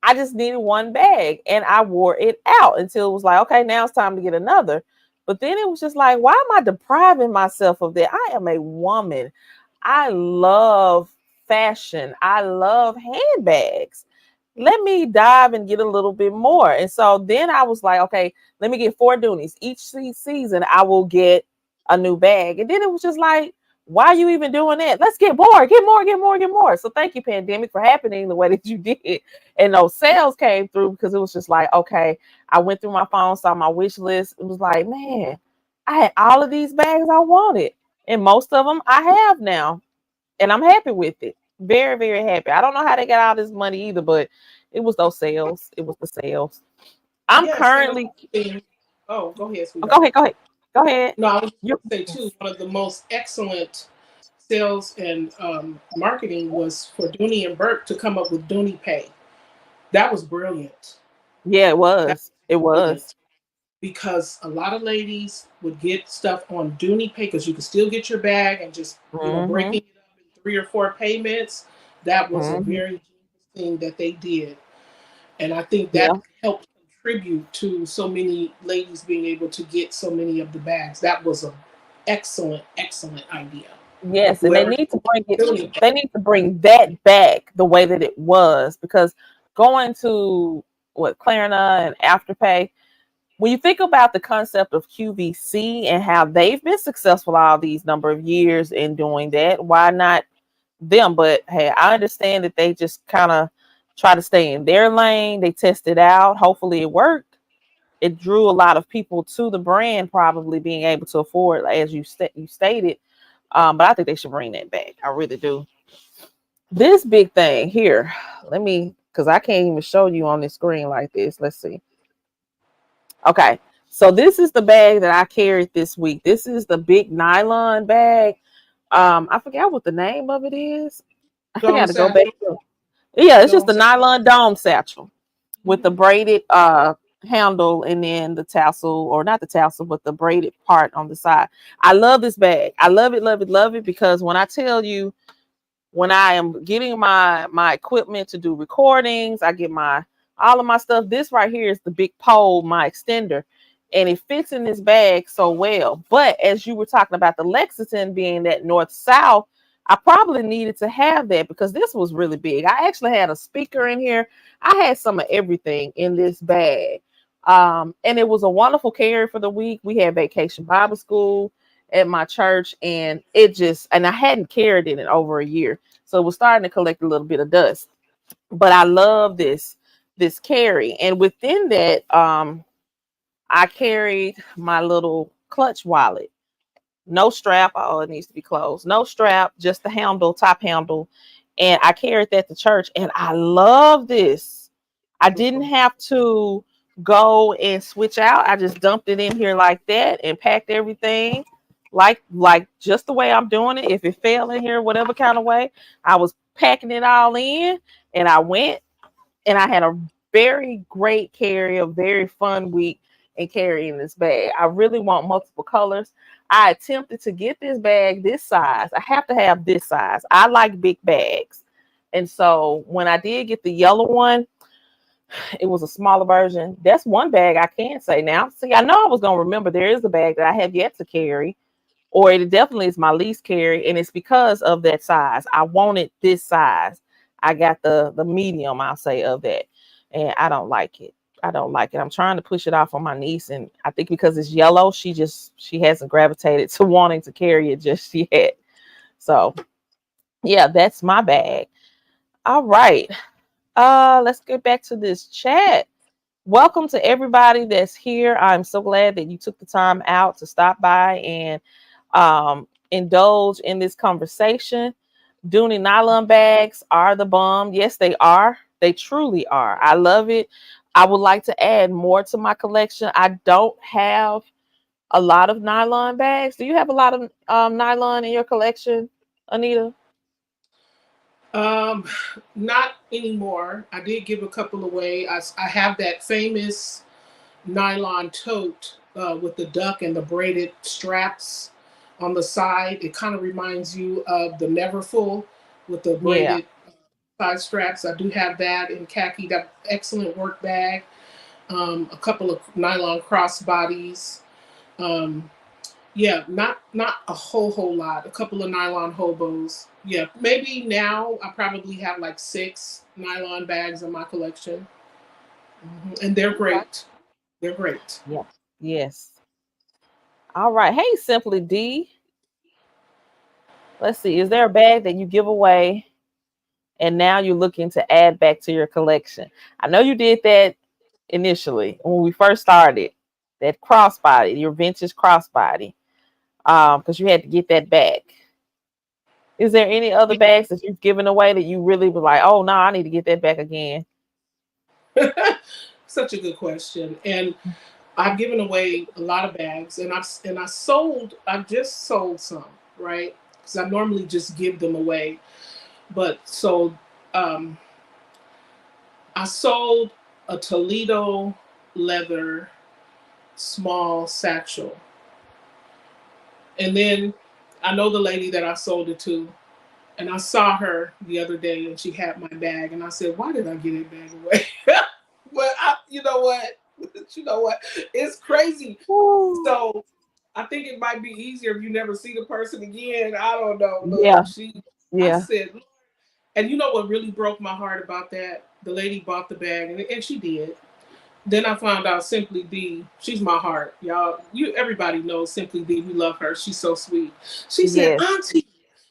I just needed one bag and I wore it out until it was like, okay, now it's time to get another. But then it was just like, why am I depriving myself of that? I am a woman. I love fashion. I love handbags. Let me dive and get a little bit more. And so then I was like, okay, let me get 4 Doonies. Each season I will get a new bag. And then it was just like, why are you even doing that? Let's get more, get more, get more, get more. So thank you, pandemic, for happening the way that you did. And those sales came through because it was just like, okay, I went through my phone, saw my wish list. It was like, man, I had all of these bags I wanted. And most of them I have now. And I'm happy with it. Very, very happy. I don't know how they got all this money either, but it was those sales. It was the sales. I'm Yes, and currently another thing. Oh, go ahead, oh, go sweetheart. ahead, go ahead. Go ahead. No, I was You going to say too. One of the most excellent sales and marketing was for Dooney and Burke to come up with Dooney Pay. That was brilliant. yeah, it That was. It was was. brilliant because a lot of ladies would get stuff on Dooney Pay because you could still get your bag and just Mm-hmm. breaking it up in 3 or 4 payments. That was a Mm-hmm. very genius thing that they did, and I think Yeah. that helped contribute to so many ladies being able to get so many of the bags. That was an excellent, excellent idea of Yes, and they whoever need to bring it. doing it. They need to bring that back the way that it was because going to what Klarna and Afterpay, when you think about the concept of QVC and how they've been successful all these number of years in doing that, why not them? But hey, I understand that they just kind of try to stay in their lane. They test it out. Hopefully, it worked. It drew a lot of people to the brand, probably being able to afford, as you stated. But I think they should bring that back. I really do. This big thing here, let me, because I can't even show you on the screen like this. Let's see. Okay. So this is the bag that I carried this week. This is the big nylon bag. I forgot what the name of it is. I Dome got to go back satchel, to. Yeah, it's just dome the satchel. nylon dome satchel with the Mhm. braided handle and then the tassel, or not the tassel, but the braided part on the side. I love this bag. I love it, love it, love it because when I tell you, when I am getting my equipment to do recordings, I get my all of my stuff. This right here is the big pole, my extender, and it fits in this bag so well. But as you were talking about the Lexington being that north south, I probably needed to have that because this was really big. I actually had a speaker in here. I had some of everything in this bag. And it was a wonderful carry for the week. We had vacation Bible school at my church, and I hadn't carried it in over a year. So it was starting to collect a little bit of dust. But I love this carry. And within that, I carried my little clutch wallet. No strap. Oh, it needs to be closed. No strap, just the handle, top handle. And I carried that to church. And I love this. I didn't have to go and switch out. I just dumped it in here like that and packed everything like just the way I'm doing it. If it fell in here, whatever kind of way, I was packing it all in and I went and I had a very great carry, a very fun week in carrying this bag. I really want multiple colors. I attempted to get this bag this size. I have to have this size. I like big bags. And so when I did get the yellow one, it was a smaller version. That's one bag I can say now. See, I know I was going to remember there is a bag that I have yet to carry, or it definitely is my least carry, and it's because of that size. I wanted this size. I got the medium, I'll say, of that, and I don't like it. I don't like it. I'm trying to push it off on my niece, and I think because it's yellow, she hasn't gravitated to wanting to carry it just yet. So yeah, that's my bag. All right. Let's get back to this chat. Welcome to everybody that's here. I'm so glad that you took the time out to stop by and indulge in this conversation. Dooney nylon bags are the bomb. Yes, they are. They truly are. I love it. I would like to add more to my collection. I don't have a lot of nylon bags. Do you have a lot of nylon in your collection, Anita? Um, Not anymore. I did give a couple away. I have that famous nylon tote with the duck and the braided straps on the side. It kind of reminds you of the Neverfull with the Yeah. braided side straps. I do have that in khaki. That excellent work bag. A couple of nylon crossbodies. Um, yeah, not a whole lot. A couple of nylon hobos. Yeah, maybe now I probably have like 6 nylon bags in my collection, and they're Okay. great. They're great. Yeah. Yes. All right. Hey, Simply D. Let's see. Is there a bag that you give away and now you're looking to add back to your collection? I know you did that initially when we first started. That crossbody, your vintage crossbody, because you had to get that back. Is there any other bags that you've given away that you really were like, oh no, I need to get that back again? Such a good question, and I've given away a lot of bags, and I just sold some, right? Because I normally just give them away, but um, I sold a Toledo leather small satchel. And then I know the lady that I sold it to, and I saw her the other day and she had my bag. And I said, why did I give that bag away? Well, you know what? You know what? It's crazy. Ooh. So I think it might be easier if you never see the person again. I don't know. Look, Yeah, I yeah, said, and you know what really broke my heart about that? The lady bought the bag, and she did. Then I found out Simply D, she's my heart. Y'all, everybody knows Simply D. We love her. She's so sweet. She said, yes. Auntie,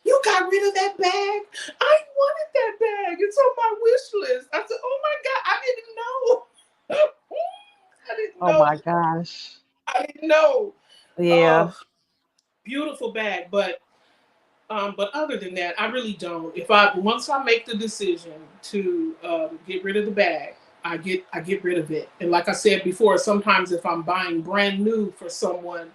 you got rid of that bag? I wanted that bag. It's on my wish list. I said, oh my God, I didn't know. I didn't Oh know. my gosh. I didn't know. Yeah, Oh, beautiful bag. But other than that, I really don't. If I once I make the decision to get rid of the bag, I get rid of it. And like I said before, sometimes if I'm buying brand new for someone,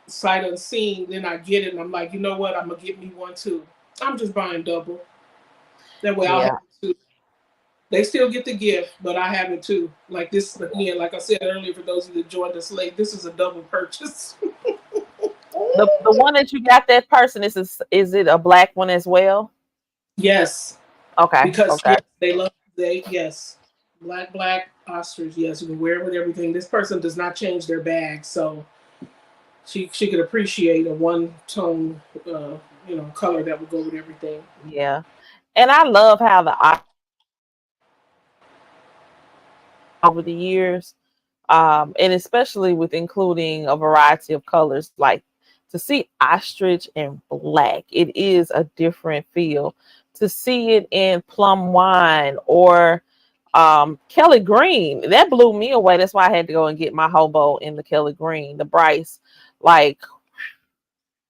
sight unseen, then I get it and I'm like, you know what? I'm gonna get me one too. I'm just buying double. That way I'll have yeah, it too. They still get the gift, but I have it too. Like this again, like I said earlier, for those of you that joined us late, this is a double purchase. the one that you got that person is it a black one as well? Yes, Okay, because okay. yes, they yes, black ostrich. Yes, you can wear it with everything. This person does not change their bag, so she could appreciate a one tone, color that would go with everything. Yeah. And I love how the over the years, and especially with including a variety of colors, like to see ostrich and black, it is a different feel. To see it in plum wine or Kelly Green, that blew me away. That's why I had to go and get my hobo in the Kelly Green, the Bryce. Like,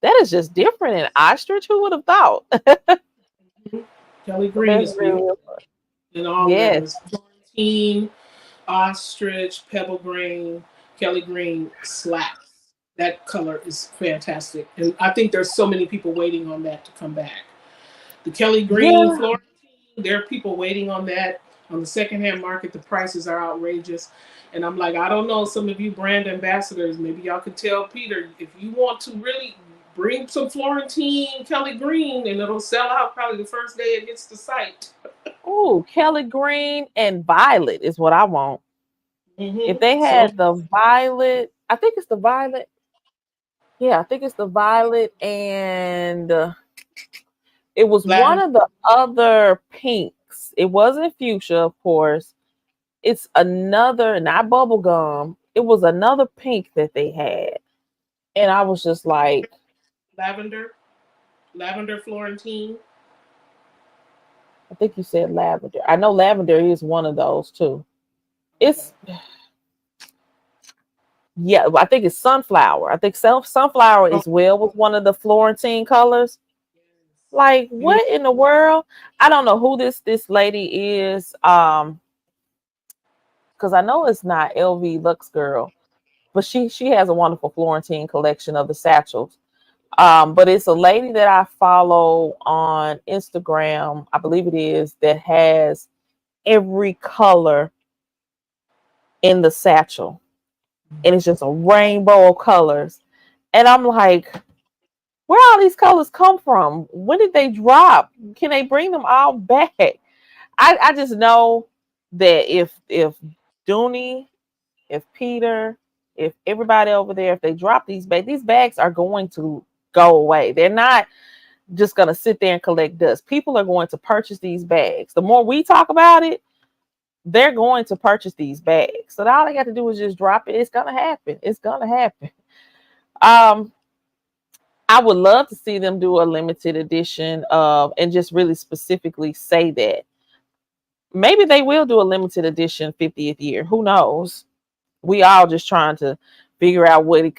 that is just different in ostrich. Who would have thought? Mhm. Kelly But Green that's is really, beautiful in all of yes, those. Florentine, ostrich, pebble green, Kelly Green slaps. That color is fantastic. And I think there's so many people waiting on that to come back. The Kelly Green yeah. Florentine, there are people waiting on that. On the secondhand market, the prices are outrageous. And I'm like, I don't know, some of you brand ambassadors, maybe y'all could tell Peter, if you want to really bring some Florentine Kelly Green, and it'll sell out probably the first day it hits the site. Ooh, Kelly Green and Violet is what I want. If they So had the violet, I think it's the violet. Yeah, I think it's the violet, and it was one lavender, of the other pinks. It wasn't fuchsia, of course. It's another, not bubblegum. It was another pink that they had. And I was just like, lavender, lavender Florentine. I think you said lavender. I know lavender is one of those too. Okay. It's, yeah, I think it's sunflower. I think sunflower Oh, as well was one of the Florentine colors. yes. Like, Beautiful. what in the world? I don't know who this lady is. Because I know it's not LV Lux Girl, but she has a wonderful Florentine collection of the satchels. But it's a lady that I follow on Instagram, I believe it is, that has every color in the satchel. And it's just a rainbow of colors. And I'm like, where all these colors come from? When did they drop? Can they bring them all back? I just know that if Dooney, if Peter, if everybody over there, if they drop these bags are going to go away. They're not just going to sit there and collect dust. People are going to purchase these bags. The more we talk about it, they're going to purchase these bags. So all they got to do is just drop it. It's going to happen. It's going to happen. Um, I would love to see them do a limited edition of, and just really specifically say that. Maybe they will do a limited edition 50th year. Who knows? We all just trying to figure out what it,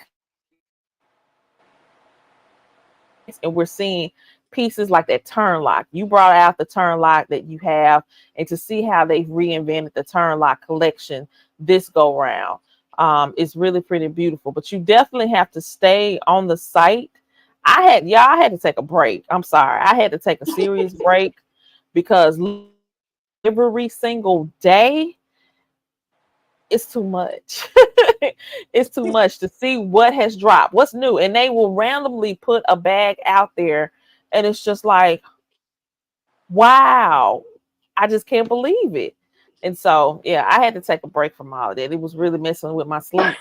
and we're seeing pieces like that turn lock. You brought out the turn lock that you have, and to see how they've reinvented the turn lock collection this go round is really pretty beautiful. But you definitely have to stay on the site. I had to take a break. I'm sorry. I had to take a serious break because every single day it's too much. It's too much to see what has dropped, what's new. And they will randomly put a bag out there, and it's just like, wow, I just can't believe it. And so, yeah, I had to take a break from all of that. It was really messing with my sleep,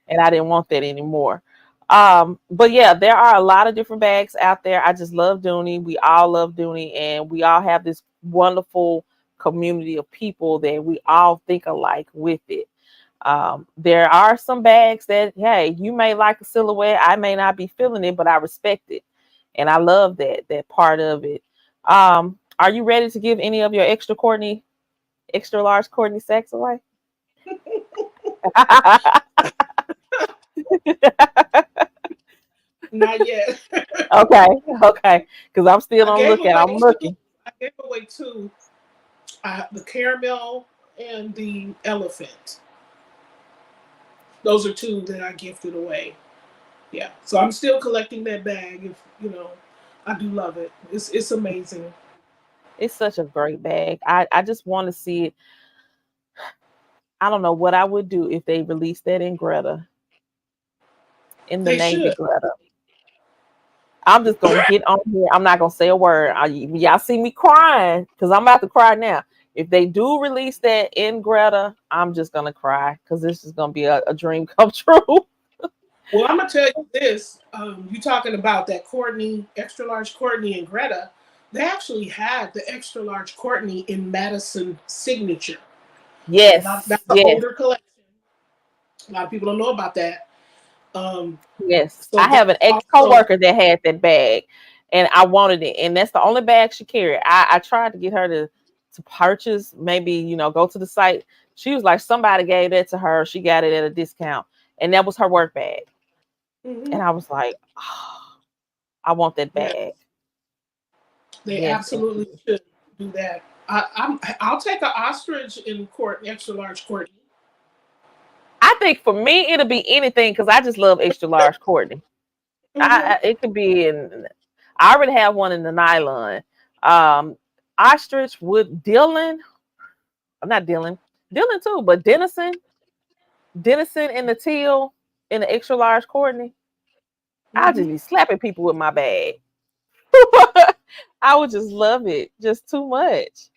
and I didn't want that anymore. But yeah, there are a lot of different bags out there. I just love Dooney. We all love Dooney, and we all have this wonderful community of people that we all think alike with it. There are some bags that, hey, you may like a silhouette, I may not be feeling it, but I respect it, and I love that part of it. Are you ready to give any of your extra large Courtney sacks away? Not yet. Okay, okay, because I'm still I on gave lookout. away I'm two. looking. I gave away two. The caramel and the elephant. Those are two that I gifted away. Yeah. So I'm still collecting that bag. If you know, I do love it. It's amazing. It's such a great bag. I just want to see it. I don't know what I would do if they released that in Greta, in the They navy should. Greta. I'm just gonna get on here. I'm not gonna say a word. Y'all see me crying because I'm about to cry now. If they do release that in Greta, I'm just gonna cry because this is gonna be a dream come true. Well, I'm gonna tell you this. You talking about that Courtney, extra large Courtney and Greta? They actually had the extra large Courtney in Madison signature. That's Yes, the yes, older collection. A lot of people don't know about that. yes. So I that's have an ex also coworker that had that bag, and I wanted it, and that's the only bag she carried. I tried to get her to purchase, maybe, go to the site. She was like, somebody gave that to her. She got it at a discount. And that was her work bag. Hmm. And I was like, oh, I want that Yeah, bag. they Yes, absolutely indeed. should do that. I'll take an ostrich in court, extra large court. I think for me, it'll be anything because I just love extra large Courtney. Hmm. It could be in, I already have one in the nylon. Um, Ostrich with Dylan, not Dylan, Dylan too, but Dennison in the teal in the extra large Courtney. I'll just Hmm. be slapping people with my bag. I would just love it just too much.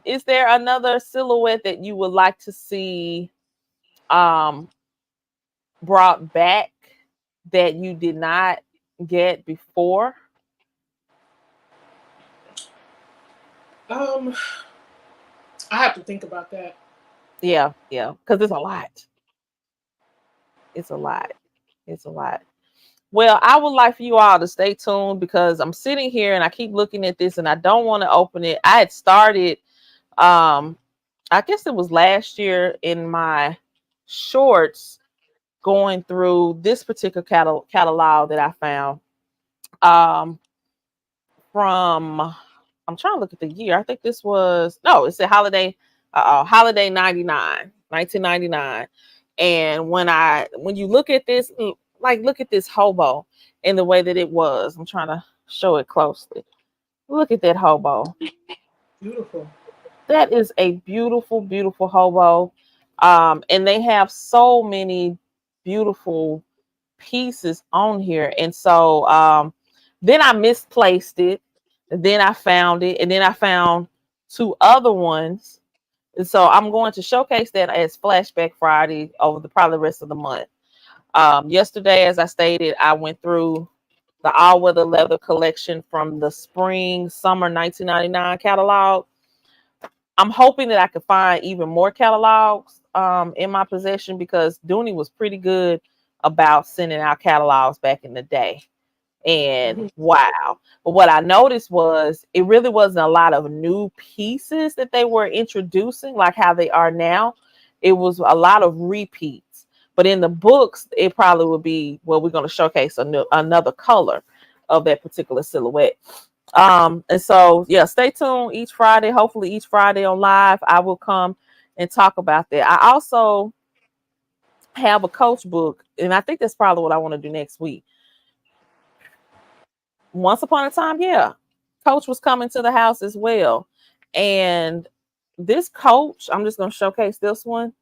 Is there another silhouette that you would like to see um brought back that you did not get before? Um, I have to think about that. Yeah, yeah, because it's a lot. It's a lot. It's a lot. Well, I would like for you all to stay tuned because I'm sitting here and I keep looking at this and I don't want to open it. I had started, um, I guess it was last year in my shorts going through this particular catalog that I found. Um, from I'm trying to look at the year. I think this was no, it's a holiday 99, 1999. And when you look at this, like look at this hobo in the way that it was. I'm trying to show it closely. Look at that hobo. Beautiful. That is a beautiful, beautiful hobo. And they have so many beautiful pieces on here. And so then I misplaced it. And then I found it. And then I found two other ones. And so I'm going to showcase that as Flashback Friday over the probably rest of the month. Yesterday, as I stated, I went through the all weather leather collection from the spring summer 1999 catalog. I'm hoping that I could find even more catalogs in my possession because Dooney was pretty good about sending out catalogs back in the day. And Hmm. wow. But what I noticed was it really wasn't a lot of new pieces that they were introducing, like how they are now. It was a lot of repeats. But in the books, it probably would be, well, we're going to showcase another color of that particular silhouette. And so yeah, stay tuned each Friday. Hopefully each Friday on live, I will come and talk about that. I also have a coach book, and I think that's probably what I want to do next week. Once upon a time, yeah, coach was coming to the house as well. And this coach, I'm just going to showcase this one.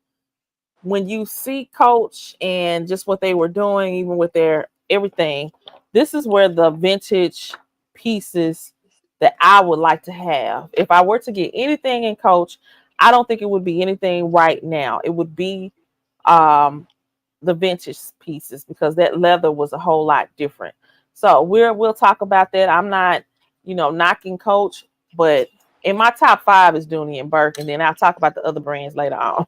When you see coach and just what they were doing, even with their everything, this is where the vintage pieces that I would like to have. If I were to get anything in coach, I don't think it would be anything right now. It would be um the vintage pieces because that leather was a whole lot different. So we'll talk about that. I'm not, knocking Coach, but in my top five is Dooney and Bourke, and then I'll talk about the other brands later on.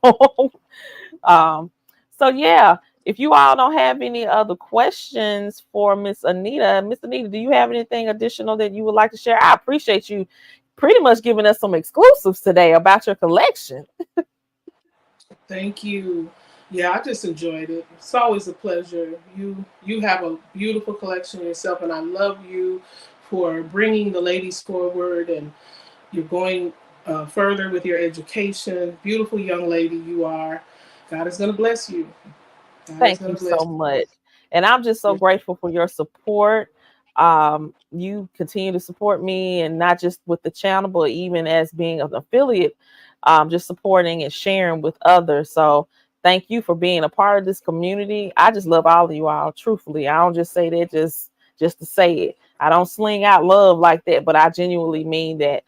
um, so yeah, if you all don't have any other questions for Miss Anita, do you have anything additional that you would like to share? I appreciate you pretty much giving us some exclusives today about your collection. Thank you. Yeah, I just enjoyed it. It's always a pleasure. You have a beautiful collection yourself, and I love you for bringing the ladies forward, and you're going further with your education. Beautiful young lady you are. God is going to bless you. God is Thank going you to bless so much. And I'm just so you. grateful for your support. You continue to support me and not just with the channel, but even as being an affiliate, just supporting and sharing with others. So thank you for being a part of this community. I just love all of you all, truthfully. I don't just say that just to say it. I don't sling out love like that, but I genuinely mean that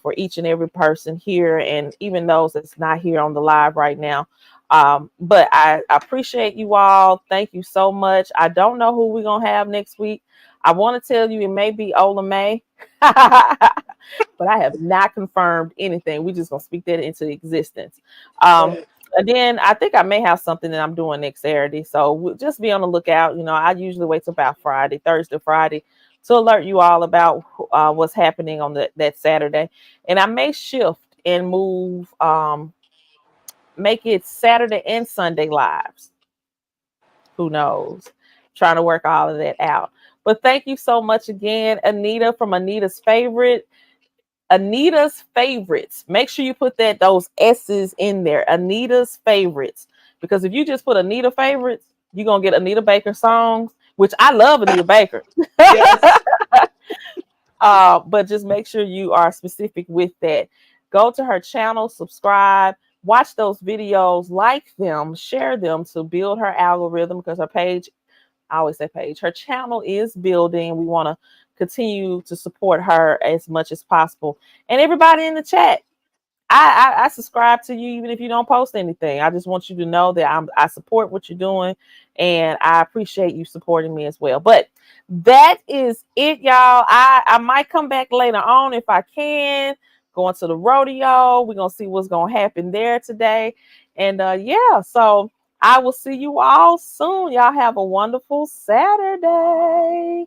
for each and every person here and even those that's not here on the live right now. But I appreciate you all. Thank you so much. I don't know who we're gonna have next week. I want to tell you it may be Ola May, but I have not confirmed anything. We just gonna speak that into existence. Um, Yeah. And then I think I may have something that I'm doing next Saturday. So just be on the lookout. I usually wait till about Friday, Thursday, Friday to alert you all about what's happening on that Saturday. And I may shift and move, make it Saturday and Sunday lives. Who knows? Trying to work all of that out. But thank you so much again, Anita from Anita's Favorite. Anita's Favorites. Make sure you put those S's in there. Anita's Favorites. Because if you just put Anita Favorites, you're gonna get Anita Baker songs, which I love Anita Baker. Yes. But just make sure you are specific with that. Go to her channel, subscribe, watch those videos, like them, share them to build her algorithm because her page, I always say page, her channel is building. We want to continue to support her as much as possible. And everybody in the chat, I subscribe to you even if you don't post anything. I just want you to know that I support what you're doing, and I appreciate you supporting me as well. But that is it, y'all. I might come back later on if I can. Going to the rodeo. We're gonna see what's gonna happen there today. And yeah, so I will see you all soon. Y'all have a wonderful Saturday.